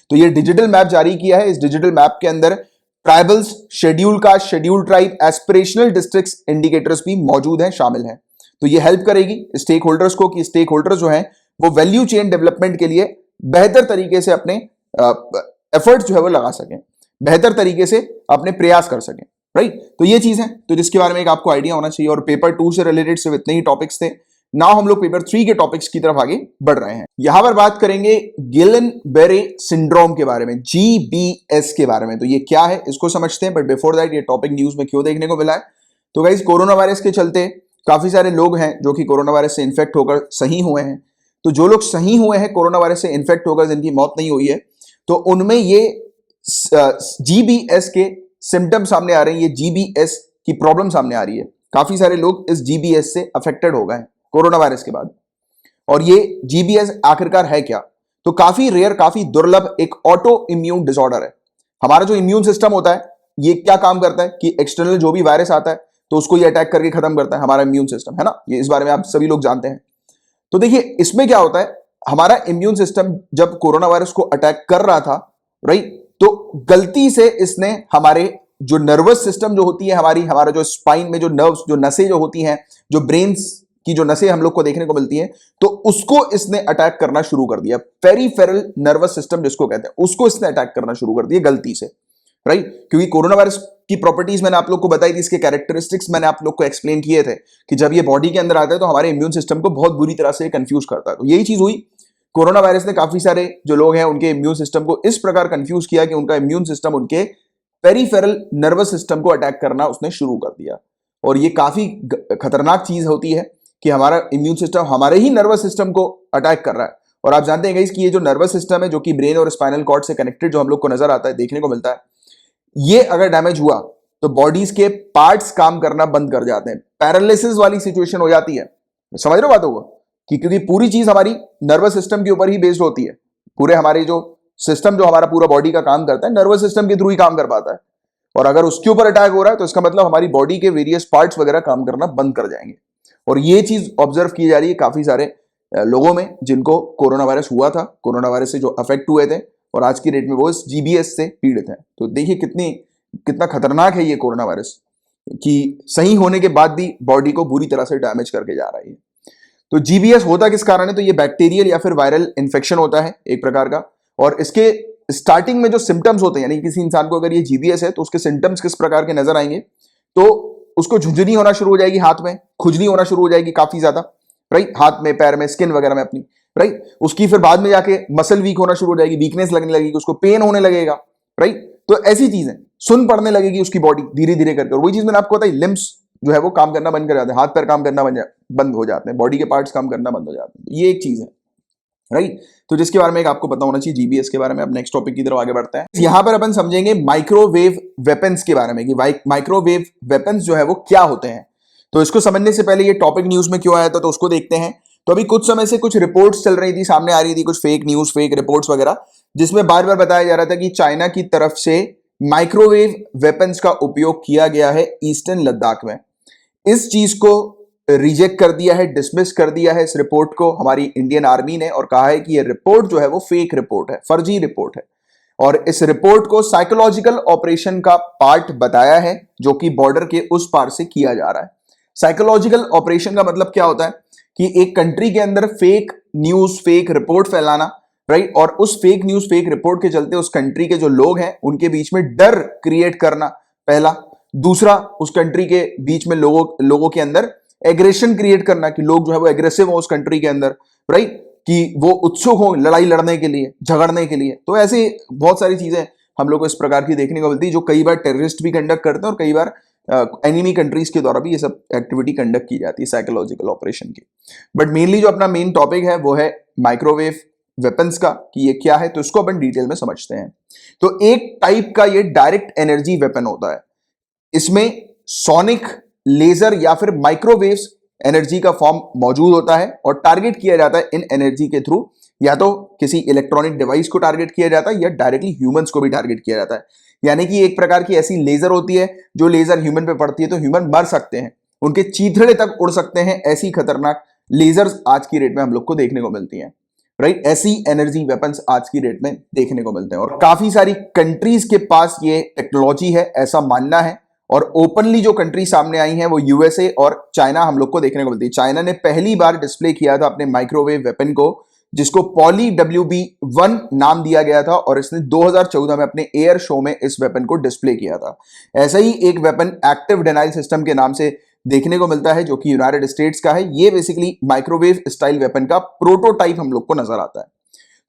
तो ये डिजिटल मैप जारी किया है। इस डिजिटल मैप के अंदर tribals, schedule caste, schedule tribe, aspirational districts indicators भी मौजूद हैं, शामिल हैं। तो ये हेल्प करेगी स्टेक होल्डर्स को कि स्टेक होल्डर्स जो हैं वो वैल्यू चेन डेवलपमेंट के लिए बेहतर तरीके से अपने एफर्ट्स जो है वो लगा सकें, बेहतर तरीके से अपने प्रयास कर सकें, राइट। तो ये चीज है, तो जिसके बारे में एक आपको आइडिया होना चाहिए। और पेपर 2 से रिलेटेड सिर्फ इतने ही टॉपिक्स थे। नाउ हम लोग पेपर 3 के टॉपिक्स की तरफ आगे बढ़ रहे हैं। यहां पर बात करेंगे गिलन-बेरे सिंड्रोम के बारे में, GBS के बारे में। तो ये क्या है इसको समझते हैं, बट बिफोर दैट ये टॉपिक न्यूज में क्यों देखने को मिला है। तो गाइस, कोरोना वायरस के चलते काफी सारे लोग हैं जो कि कोरोना वायरस से इन्फेक्ट होकर सही हुए हैं। तो जो लोग सही हुए हैं कोरोना वायरस से इन्फेक्ट होकर, जिनकी मौत नहीं हुई है, तो उनमें ये GBS के सिम्टम सामने आ रहे हैं, ये GBS की प्रॉब्लम सामने आ रही है। काफी सारे लोग इस GBS से अफेक्टेड हो गए हैं कोरोना वायरस के बाद। और ये GBS आखिरकार है क्या? तो काफी रेयर, काफी दुर्लभ एक ऑटो इम्यून डिसऑर्डर है। हमारा जो इम्यून सिस्टम होता है, ये क्या काम करता है कि एक्सटर्नल जो भी वायरस आता है तो उसको ये अटैक करके खत्म करता है, हमारा इम्यून सिस्टम, है ना। ये इस बारे में आप सभी लोग जानते हैं। तो देखिए, इसमें क्या होता है, हमारा इम्यून सिस्टम जब कोरोना वायरस को अटैक कर रहा था, राइट, तो गलती से इसने हमारे जो नर्वस सिस्टम जो होती है, हमारा जो स्पाइन में जो नर्व्स, जो नसें जो होती हैं, जो ब्रेन्स की जो नसें हम लोग को देखने को मिलती हैं, तो उसको इसने अटैक करना शुरू कर दिया। पेरिफेरल नर्वस सिस्टम जिसको कहते हैं, उसको इसने अटैक करना शुरू कर दिया गलती से, राइट। क्योंकि कोरोना वायरस की प्रॉपर्टीज मैंने आप लोग को बताई थी, इसके कैरेक्टरिस्टिक्स मैंने आप लोग को एक्सप्लेन किए थे कि जब ये बॉडी के अंदर आता है तो हमारे इम्यून सिस्टम को बहुत बुरी तरह से कंफ्यूज करता है। तो यही चीज हुई, कोरोना वायरस ने काफी सारे जो लोग हैं उनके इम्यून सिस्टम को इस प्रकार कंफ्यूज किया कि उनका इम्यून सिस्टम उनके पेरिफेरल नर्वस सिस्टम को अटैक करना उसने शुरू कर दिया। और ये काफी खतरनाक चीज होती है कि हमारा इम्यून सिस्टम हमारे ही नर्वस सिस्टम को अटैक कर रहा है। और आप जानते हैं गाइस कि ये जो नर्वस सिस्टम है, जो कि ब्रेन और स्पाइनल कॉर्ड से कनेक्टेड जो हम लोग को नजर आता है, देखने को मिलता है, ये अगर डैमेज हुआ तो बॉडीज के पार्ट्स काम करना बंद कर जाते हैं, पैरालिसिस वाली सिचुएशन हो जाती है। समझ रहे हो बातों को, कि क्योंकि पूरी चीज हमारी नर्वस सिस्टम के ऊपर ही बेस्ड होती है। पूरे हमारे जो सिस्टम, जो हमारा पूरा बॉडी का काम करता है, नर्वस सिस्टम के थ्रू ही काम कर पाता है। और अगर उसके ऊपर अटैक हो रहा है तो इसका मतलब हमारी बॉडी के वेरियस पार्ट्स वगैरह काम करना बंद कर जाएंगे। और ये चीज ऑब्जर्व की जा रही है काफी सारे लोगों में जिनको कोरोना वायरस हुआ था, कोरोना वायरस से जो अफेक्ट हुए थे, और आज की डेट में वो इस GBS से पीड़ित हैं। तो देखिए कितना खतरनाक है ये कोरोना वायरस। कि सही होने के बाद भी बॉडी को बुरी तरह से डैमेज करके जा रही है। तो जीबीएस होता किस कारण है? तो ये बैक्टीरियल या फिर वायरल इन्फेक्शन होता है एक प्रकार का, और इसके स्टार्टिंग में जो सिम्टम्स होते हैं, यानी किसी इंसान को अगर ये जीबीएस है तो उसके सिम्टम्स किस प्रकार के नजर आएंगे? तो उसको झुंझुनी होना शुरू हो जाएगी, हाथ में खुजली होना शुरू हो जाएगी काफी ज्यादा, राइट, हाथ में, पैर में, स्किन वगैरह में अपनी, राइट। उसकी फिर बाद में जाके मसल वीक होना शुरू हो जाएगी, वीकनेस लगने लगेगी, उसको पेन होने लगेगा, राइट। तो ऐसी चीजें सुन पड़ने लगेगी उसकी बॉडी धीरे धीरे करके। और वही चीज मैंने आपको बताई, लिम्स जो है वो काम करना बंद कर जाते हैं, हाथ पैर काम करना बंद हो जाते हैं, बॉडी के पार्ट्स काम करना बंद हो जाते हैं। ये एक चीज है, राइट। तो जिसके बारे में एक आपको पता होना चाहिए जीबीएस के बारे में। अब नेक्स्ट टॉपिक की तरफ आगे बढ़ते हैं। यहां पर अपन समझेंगे माइक्रोवेव वेपन्स के बारे में कि माइक्रोवेव वेपन्स जो है वो क्या होते हैं। तो इसको समझने से पहले ये टॉपिक न्यूज में क्यों आया था तो उसको देखते हैं। तो अभी कुछ समय से कुछ रिपोर्ट्स चल रही थी, सामने आ रही थी कुछ फेक न्यूज, फेक रिपोर्ट्स वगैरह, जिसमें बार बार बताया जा रहा था कि चाइना की तरफ से माइक्रोवेव वेपन्स का उपयोग किया गया है ईस्टर्न लद्दाख में। इस चीज को रिजेक्ट कर दिया है, डिसमिस कर दिया है इस रिपोर्ट को हमारी इंडियन आर्मी ने, और कहा है कि ये रिपोर्ट जो है वो फेक रिपोर्ट है, फर्जी रिपोर्ट है। और इस रिपोर्ट को साइकोलॉजिकल ऑपरेशन का पार्ट बताया है जो कि बॉर्डर के उस पार से किया जा रहा है। साइकोलॉजिकल ऑपरेशन का मतलब क्या होता है कि एक कंट्री के अंदर फेक न्यूज, फेक रिपोर्ट फैलाना, राइट, और उस फेक न्यूज, फेक रिपोर्ट के चलते उस कंट्री के जो लोग हैं उनके बीच में डर क्रिएट करना, पहला। दूसरा, उस कंट्री के बीच में लोगों के अंदर एग्रेशन क्रिएट करना कि लोग जो है वो एग्रेसिव हो उस कंट्री के अंदर, राइट, कि वो उत्सुक हो लड़ाई लड़ने के लिए, झगड़ने के लिए। तो ऐसे बहुत सारी चीजें हम लोग को इस प्रकार की देखने को मिलती है, जो कई बार टेररिस्ट भी कंडक्ट करते हैं और कई बार एनिमी कंट्रीज के द्वारा भी ये सब एक्टिविटी कंडक्ट की जाती है साइकोलॉजिकल ऑपरेशन की। बट मेनली जो अपना मेन टॉपिक है वो है माइक्रोवेव वेपन्स का, कि ये क्या है, तो इसको अपन डिटेल में समझते हैं। तो एक टाइप का ये डायरेक्ट एनर्जी वेपन होता है। इसमें सोनिक, लेजर या फिर माइक्रोवेव्स एनर्जी का फॉर्म मौजूद होता है और टारगेट किया जाता है इन एनर्जी के थ्रू। या तो किसी इलेक्ट्रॉनिक डिवाइस को टारगेट किया जाता है या डायरेक्टली ह्यूमंस को भी टारगेट किया जाता है। यानी कि एक प्रकार की ऐसी लेजर होती है जो लेजर ह्यूमन पे पड़ती है तो ह्यूमन मर सकते हैं, उनके चीथड़े तक उड़ सकते हैं। ऐसी खतरनाक लेजर्स आज की डेट में हम लोग को देखने को मिलती हैं, राइट। ऐसी एनर्जी वेपन्स आज की डेट में देखने को मिलते हैं और काफी सारी कंट्रीज के पास ये टेक्नोलॉजी है, ऐसा मानना है। और ओपनली जो कंट्री सामने आई हैं वो यूएसए और चाइना हम लोग को देखने को मिलती है। चाइना ने पहली बार डिस्प्ले किया था अपने माइक्रोवेव वेपन को, जिसको पॉली WB1 नाम दिया गया था, और इसने 2014 में अपने एयर शो में इस वेपन को डिस्प्ले किया था। ऐसा ही एक वेपन एक्टिव डिनाइल सिस्टम के नाम से देखने को मिलता है जो कि यूनाइटेड स्टेट्स का है। ये बेसिकली माइक्रोवेव स्टाइल वेपन का प्रोटोटाइप हम लोग को नजर आता है।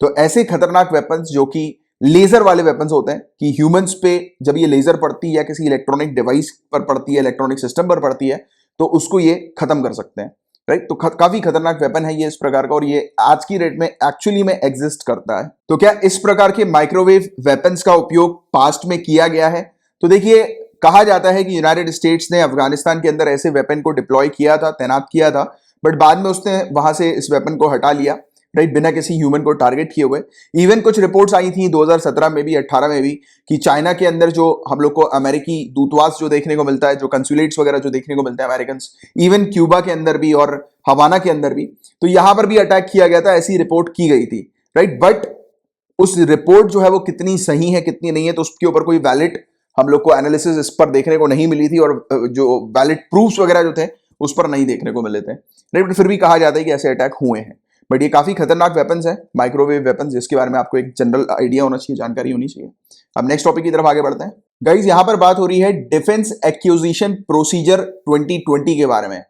तो ऐसे खतरनाक वेपन्स जो कि लेजर वाले वेपन्स होते हैं कि ह्यूमंस पे जब ये लेजर पड़ती है या किसी इलेक्ट्रॉनिक डिवाइस पर पड़ती है, इलेक्ट्रॉनिक सिस्टम पर पड़ती है, तो उसको ये खत्म कर सकते हैं, राइट। तो काफी खतरनाक वेपन है ये इस प्रकार का, और ये आज की डेट में एक्चुअली में एग्जिस्ट करता है। तो क्या इस प्रकार के माइक्रोवेव वेपन्स का उपयोग पास्ट में किया गया है? तो देखिए, कहा जाता है कि यूनाइटेड स्टेट्स ने अफगानिस्तान के अंदर ऐसे वेपन को डिप्लॉय किया था, तैनात किया था, बट बाद में उसने वहां से इस वेपन को हटा लिया, राइट, बिना किसी ह्यूमन को टारगेट किए हुए। इवन कुछ रिपोर्ट्स आई थी 2017 में भी, 18 में भी, कि चाइना के अंदर जो हम लोग को अमेरिकी दूतावास जो देखने को मिलता है, जो कंसुलेट्स वगैरह जो देखने को मिलते हैं अमेरिकन, इवन क्यूबा के अंदर भी और हवाना के अंदर भी, तो यहां पर भी अटैक किया गया था, ऐसी रिपोर्ट की गई थी, राइट। बट उस रिपोर्ट जो है वो कितनी सही है कितनी नहीं है, तो उसके ऊपर कोई वैलिड हम लोग को एनालिसिस इस पर देखने को नहीं मिली थी, और जो वैलिड प्रूफ्स वगैरह जो थे उस पर नहीं देखने को मिले थे, राइट। फिर भी कहा जाता है कि ऐसे अटैक हुए हैं। बट ये काफी खतरनाक वेपन्स है, माइक्रोवेव वेपन्स, जिसके बारे में आपको एक जनरल आइडिया होना चाहिए, जानकारी होनी चाहिए। अब नेक्स्ट टॉपिक की तरफ आगे बढ़ते हैं। गाइज, यहां पर बात हो रही है डिफेंस एक्विजिशन प्रोसीजर 2020 के बारे में।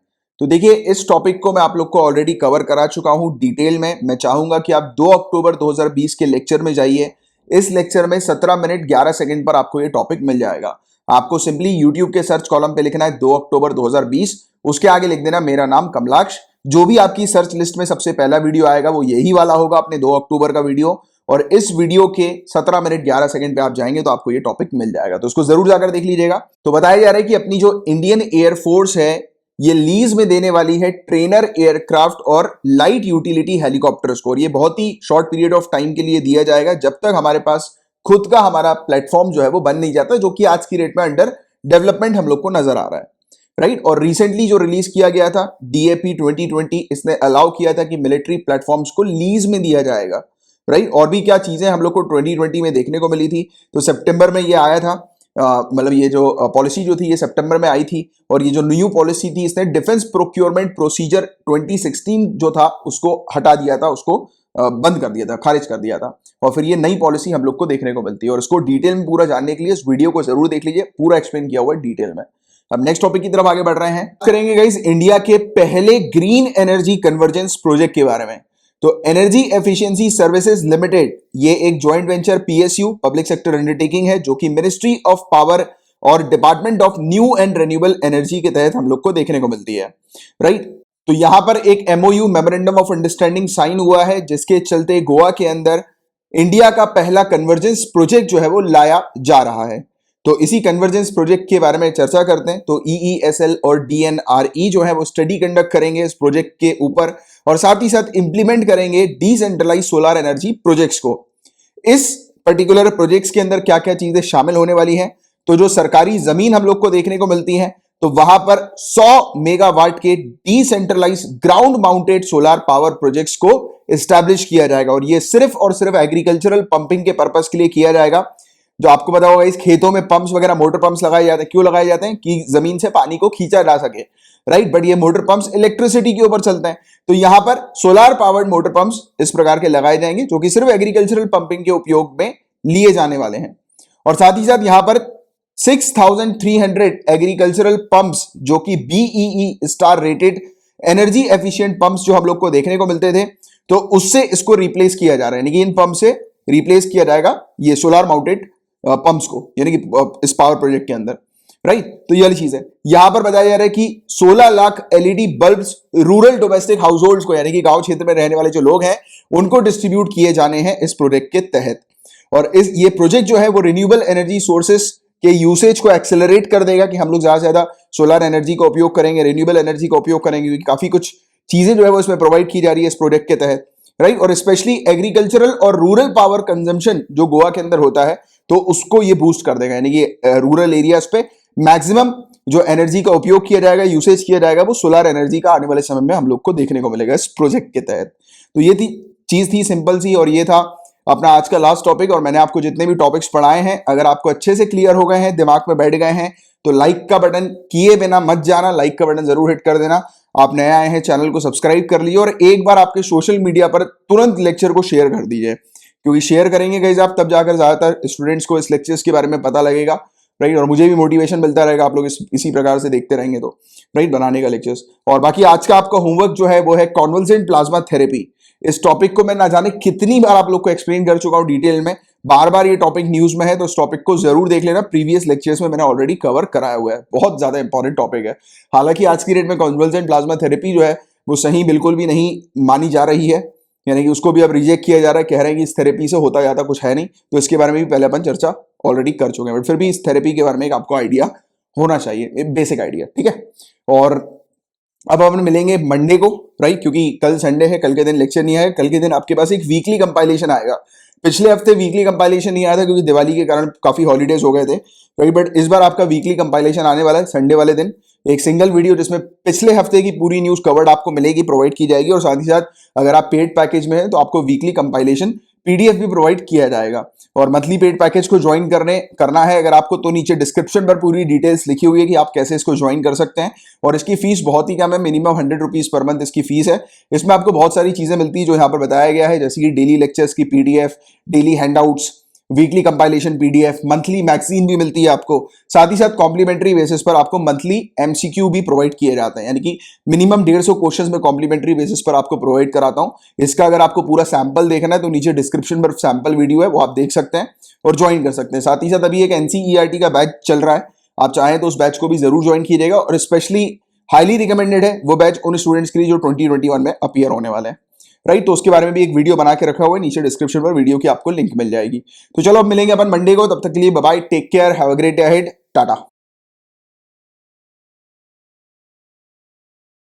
तो देखिए, इस टॉपिक को मैं आप लोग को ऑलरेडी कवर करा चुका हूं डिटेल में। मैं चाहूंगा कि आप 2 अक्टूबर 2020 के लेक्चर में जाइए। इस लेक्चर में 17 मिनट 11 सेकंड पर आपको ये टॉपिक मिल जाएगा। आपको सिंपली यूट्यूब के सर्च कॉलम पे लिखना है 2 अक्टूबर 2020, उसके आगे लिख देना मेरा नाम कमलाक्ष। जो भी आपकी सर्च लिस्ट में सबसे पहला वीडियो आएगा वो यही वाला होगा, अपने 2 अक्टूबर का वीडियो, और इस वीडियो के 17 मिनट 11 सेकंड पे आप जाएंगे तो आपको ये टॉपिक मिल जाएगा, तो उसको जरूर जाकर देख लीजिएगा। तो बताया जा रहा है कि अपनी जो इंडियन एयरफोर्स है ये लीज में देने वाली है ट्रेनर एयरक्राफ्ट और लाइट यूटिलिटी हेलीकॉप्टर्स को, और ये बहुत ही शॉर्ट पीरियड ऑफ टाइम के लिए दिया जाएगा, जब तक हमारे पास खुद का हमारा प्लेटफॉर्म जो है वो बन नहीं जाता, जो कि आज की डेट में अंडर डेवलपमेंट हम लोग को नजर आ रहा है, राइट। और रिसेंटली जो रिलीज किया गया था DAP 2020, इसने अलाउ किया था कि मिलिट्री प्लेटफॉर्म्स को लीज में दिया जाएगा, राइट। और भी क्या चीजें हम लोग को 2020 में देखने को मिली थी। तो सितंबर में ये आया था मतलब ये जो पॉलिसी जो थी ये सितंबर में आई थी, और ये जो न्यू पॉलिसी थी इसने डिफेंस प्रोक्योरमेंट प्रोसीजर 2016 जो था उसको हटा दिया था, उसको बंद कर दिया था, खारिज कर दिया था, और फिर ये नई पॉलिसी हम लोग को देखने को मिलती है। और इसको डिटेल में पूरा जानने के लिए इस वीडियो को जरूर देख लीजिए, पूरा एक्सप्लेन किया हुआ है डिटेल में। अब नेक्स्ट टॉपिक की तरफ आगे बढ़ रहे हैं, करेंगे गाइस इंडिया के पहले ग्रीन एनर्जी कन्वर्जेंस प्रोजेक्ट के बारे में। तो एनर्जी एफिशिएंसी सर्विसेज लिमिटेड ये एक joint venture PSU public sector undertaking है, जो कि मिनिस्ट्री ऑफ पावर और department of new and renewable energy के तहत हम लोग को देखने को मिलती है, राइट। तो यहां पर एक MOU memorandum of understanding sign हुआ है, जिसके चलते गोवा के अंदर इंडिया का पहला कन्वर्जेंस प्रोजेक्ट जो है वो लाया जा रहा है। तो इसी कन्वर्जेंस प्रोजेक्ट के बारे में चर्चा करते हैं। तो ईईएसएल और डीएनआरई जो है वो स्टडी कंडक्ट करेंगे इस प्रोजेक्ट के ऊपर, और साथ ही साथ इंप्लीमेंट करेंगे डिसेंट्रलाइज सोलर एनर्जी प्रोजेक्ट्स को। इस पर्टिकुलर प्रोजेक्ट्स के अंदर क्या क्या चीजें शामिल होने वाली हैं, तो जो सरकारी जमीन हम लोग को देखने को मिलती है, तो वहां पर 100 मेगावाट के decentralise ground mounted solar power projects को एस्टैब्लिश किया जाएगा, और ये सिर्फ और सिर्फ एग्रीकल्चरल पंपिंग के पर्पस के लिए किया जाएगा। जो आपको पता होगा इस खेतों में पंप्स वगैरह, मोटर पंप्स लगाए जाते हैं, क्यों लगाए जाते हैं कि जमीन से पानी को खींचा जा सके, राइट। बट ये मोटर पंप्स इलेक्ट्रिसिटी के ऊपर चलते हैं, तो यहां पर सोलर पावर्ड मोटर पंप्स इस प्रकार के लगाए जाएंगे, जो कि सिर्फ एग्रीकल्चरल पंपिंग के उपयोग में लिए जाने वाले हैं। और साथ ही साथ यहां पर 6300 एग्रीकल्चरल पंप्स जो कि BEE star rated energy efficient pumps जो हम लोग को देखने को मिलते थे, तो उससे इसको रिप्लेस किया जा रहा है, यानी कि इन पंप से रिप्लेस किया जाएगा ये सोलर माउंटेड पंप्स को, यानी कि इस पावर प्रोजेक्ट के अंदर, राइट। तो ये वाली चीज है। यहां पर बताया जा रहा है कि 16 lakh LED bulbs rural domestic house holds को, यानी कि गांव क्षेत्र में रहने वाले जो लोग हैं उनको डिस्ट्रीब्यूट किए जाने हैं इस प्रोजेक्ट के तहत। और ये प्रोजेक्ट जो है वो रिन्यूएबल एनर्जी सोर्सेस के यूसेज को एक्सेलरेट कर देगा, कि हम लोग ज्यादा से ज्यादा सोलर एनर्जी का उपयोग करेंगे, रिन्यूएबल एनर्जी का उपयोग करेंगे, क्योंकि काफी कुछ चीजें जो है वो इसमें प्रोवाइड की जा रही है इस प्रोजेक्ट के तहत, राइट। और स्पेशली एग्रीकल्चरल और रूरल पावर कंजम्पशन जो गोवा के अंदर होता है, तो उसको ये बूस्ट कर देगा, यानी कि रूरल एरियाज पे मैक्सिमम जो एनर्जी का उपयोग किया जाएगा, यूसेज किया जाएगा, वो सोलर एनर्जी का आने वाले समय में हम लोग को देखने को मिलेगा इस प्रोजेक्ट के तहत। तो ये चीज थी सिंपल सी, और ये था अपना आज का लास्ट टॉपिक। और मैंने आपको जितने भी टॉपिक्स पढ़ाए हैं, अगर आपको अच्छे से क्लियर हो गए हैं, दिमाग में बैठ गए हैं, तो लाइक का बटन किए बिना मत जाना, लाइक का बटन जरूर हिट कर देना। आप नए आए हैं चैनल को सब्सक्राइब कर लीजिए, और एक बार आपके सोशल मीडिया पर तुरंत लेक्चर को शेयर कर दीजिए, क्योंकि शेयर करेंगे गाइस आप, तब जाकर ज्यादातर स्टूडेंट्स को इस लेक्चर्स के बारे में पता लगेगा, राइट। और मुझे भी मोटिवेशन मिलता रहेगा, आप लोग इसी प्रकार से देखते रहेंगे तो, राइट, बनाने का लेक्चर्स। और बाकी आज का आपका होमवर्क जो है वो है कॉन्वल्जेंट प्लाज्मा थेरेपी। इस टॉपिक को मैं ना जाने कितनी बार आप लोग को एक्सप्लेन कर चुका हूं डिटेल में, बार बार ये टॉपिक न्यूज में है, तो इस टॉपिक को जरूर देख लेना। प्रीवियस लेक्चर्स में मैंने ऑलरेडी कवर कराया हुआ है, बहुत ज्यादा इंपॉर्टेंट टॉपिक है। हालांकि आज की डेट में कॉन्वल्जेंट प्लाज्मा थेरेपी जो है वो सही बिल्कुल भी नहीं मानी जा रही है, यानी कि उसको भी अब रिजेक्ट किया जा रहा है, कह रहे हैं कि इस थेरेपी से होता जाता कुछ है नहीं। तो इसके बारे में भी पहले अपन चर्चा ऑलरेडी कर चुके हैं, बट फिर भी इस थेरेपी के बारे में एक आपको आइडिया होना चाहिए, एक बेसिक आइडिया, ठीक है। और अब अपन मिलेंगे मंडे को, राइट, क्योंकि कल संडे है, कल के दिन लेक्चर नहीं आएगा। कल के दिन आपके पास एक वीकली कंपाइलेशन आएगा। पिछले हफ्ते वीकली कंपाइलेशन नहीं आया था क्योंकि दिवाली के कारण काफी हॉलीडेज हो गए थे, राइट। बट इस बार आपका वीकली कंपाइलेशन आने वाला है संडे वाले दिन, एक सिंगल वीडियो जिसमें पिछले हफ्ते की पूरी न्यूज कवर्ड आपको मिलेगी, प्रोवाइड की जाएगी। और साथ ही साथ अगर आप पेड पैकेज में हैं तो आपको वीकली कंपाइलेशन पीडीएफ भी प्रोवाइड किया जाएगा। और मंथली पेड पैकेज को ज्वाइन करना है अगर आपको, तो नीचे डिस्क्रिप्शन पर पूरी डिटेल्स लिखी हुई है कि आप कैसे इसको ज्वाइन कर सकते हैं। और इसकी फीस बहुत ही कम है, मिनिमम 100 रुपीज पर मंथ इसकी फीस है। इसमें आपको बहुत सारी चीजें मिलती है जो यहाँ पर बताया गया है, जैसे कि डेली लेक्चर्स की PDF, daily handouts, weekly compilation PDF, monthly magazine भी मिलती है आपको। साथ ही साथ कॉम्प्लीमेंट्री बेसिस पर आपको मंथली एमसीक्यू भी प्रोवाइड किए जाते हैं, यानी कि मिनिमम 150 क्वेश्चंस में कॉम्प्लीमेंट्री बेसिस पर आपको प्रोवाइड कराता हूं। इसका अगर आपको पूरा सैंपल देखना है तो नीचे डिस्क्रिप्शन पर सैंपल वीडियो है, वो आप देख सकते हैं और ज्वाइन कर सकते हैं। साथ ही साथ अभी एक एनसीईआरटी का बैच चल रहा है, आप चाहें तो उस बैच को भी जरूर ज्वाइन कीजिएगा। और स्पेशली हाईली रिकमेंडेड है वो बैच उन स्टूडेंट्स के लिए जो 2021 में अपीयर होने वाले हैं, राइट। तो उसके बारे में भी एक वीडियो बना के रखा हुआ है, नीचे डिस्क्रिप्शन पर वीडियो की आपको लिंक मिल जाएगी। तो चलो अब मिलेंगे अपन मंडे को, तब तक के लिए bye bye, take care, have a great day ahead, Tata.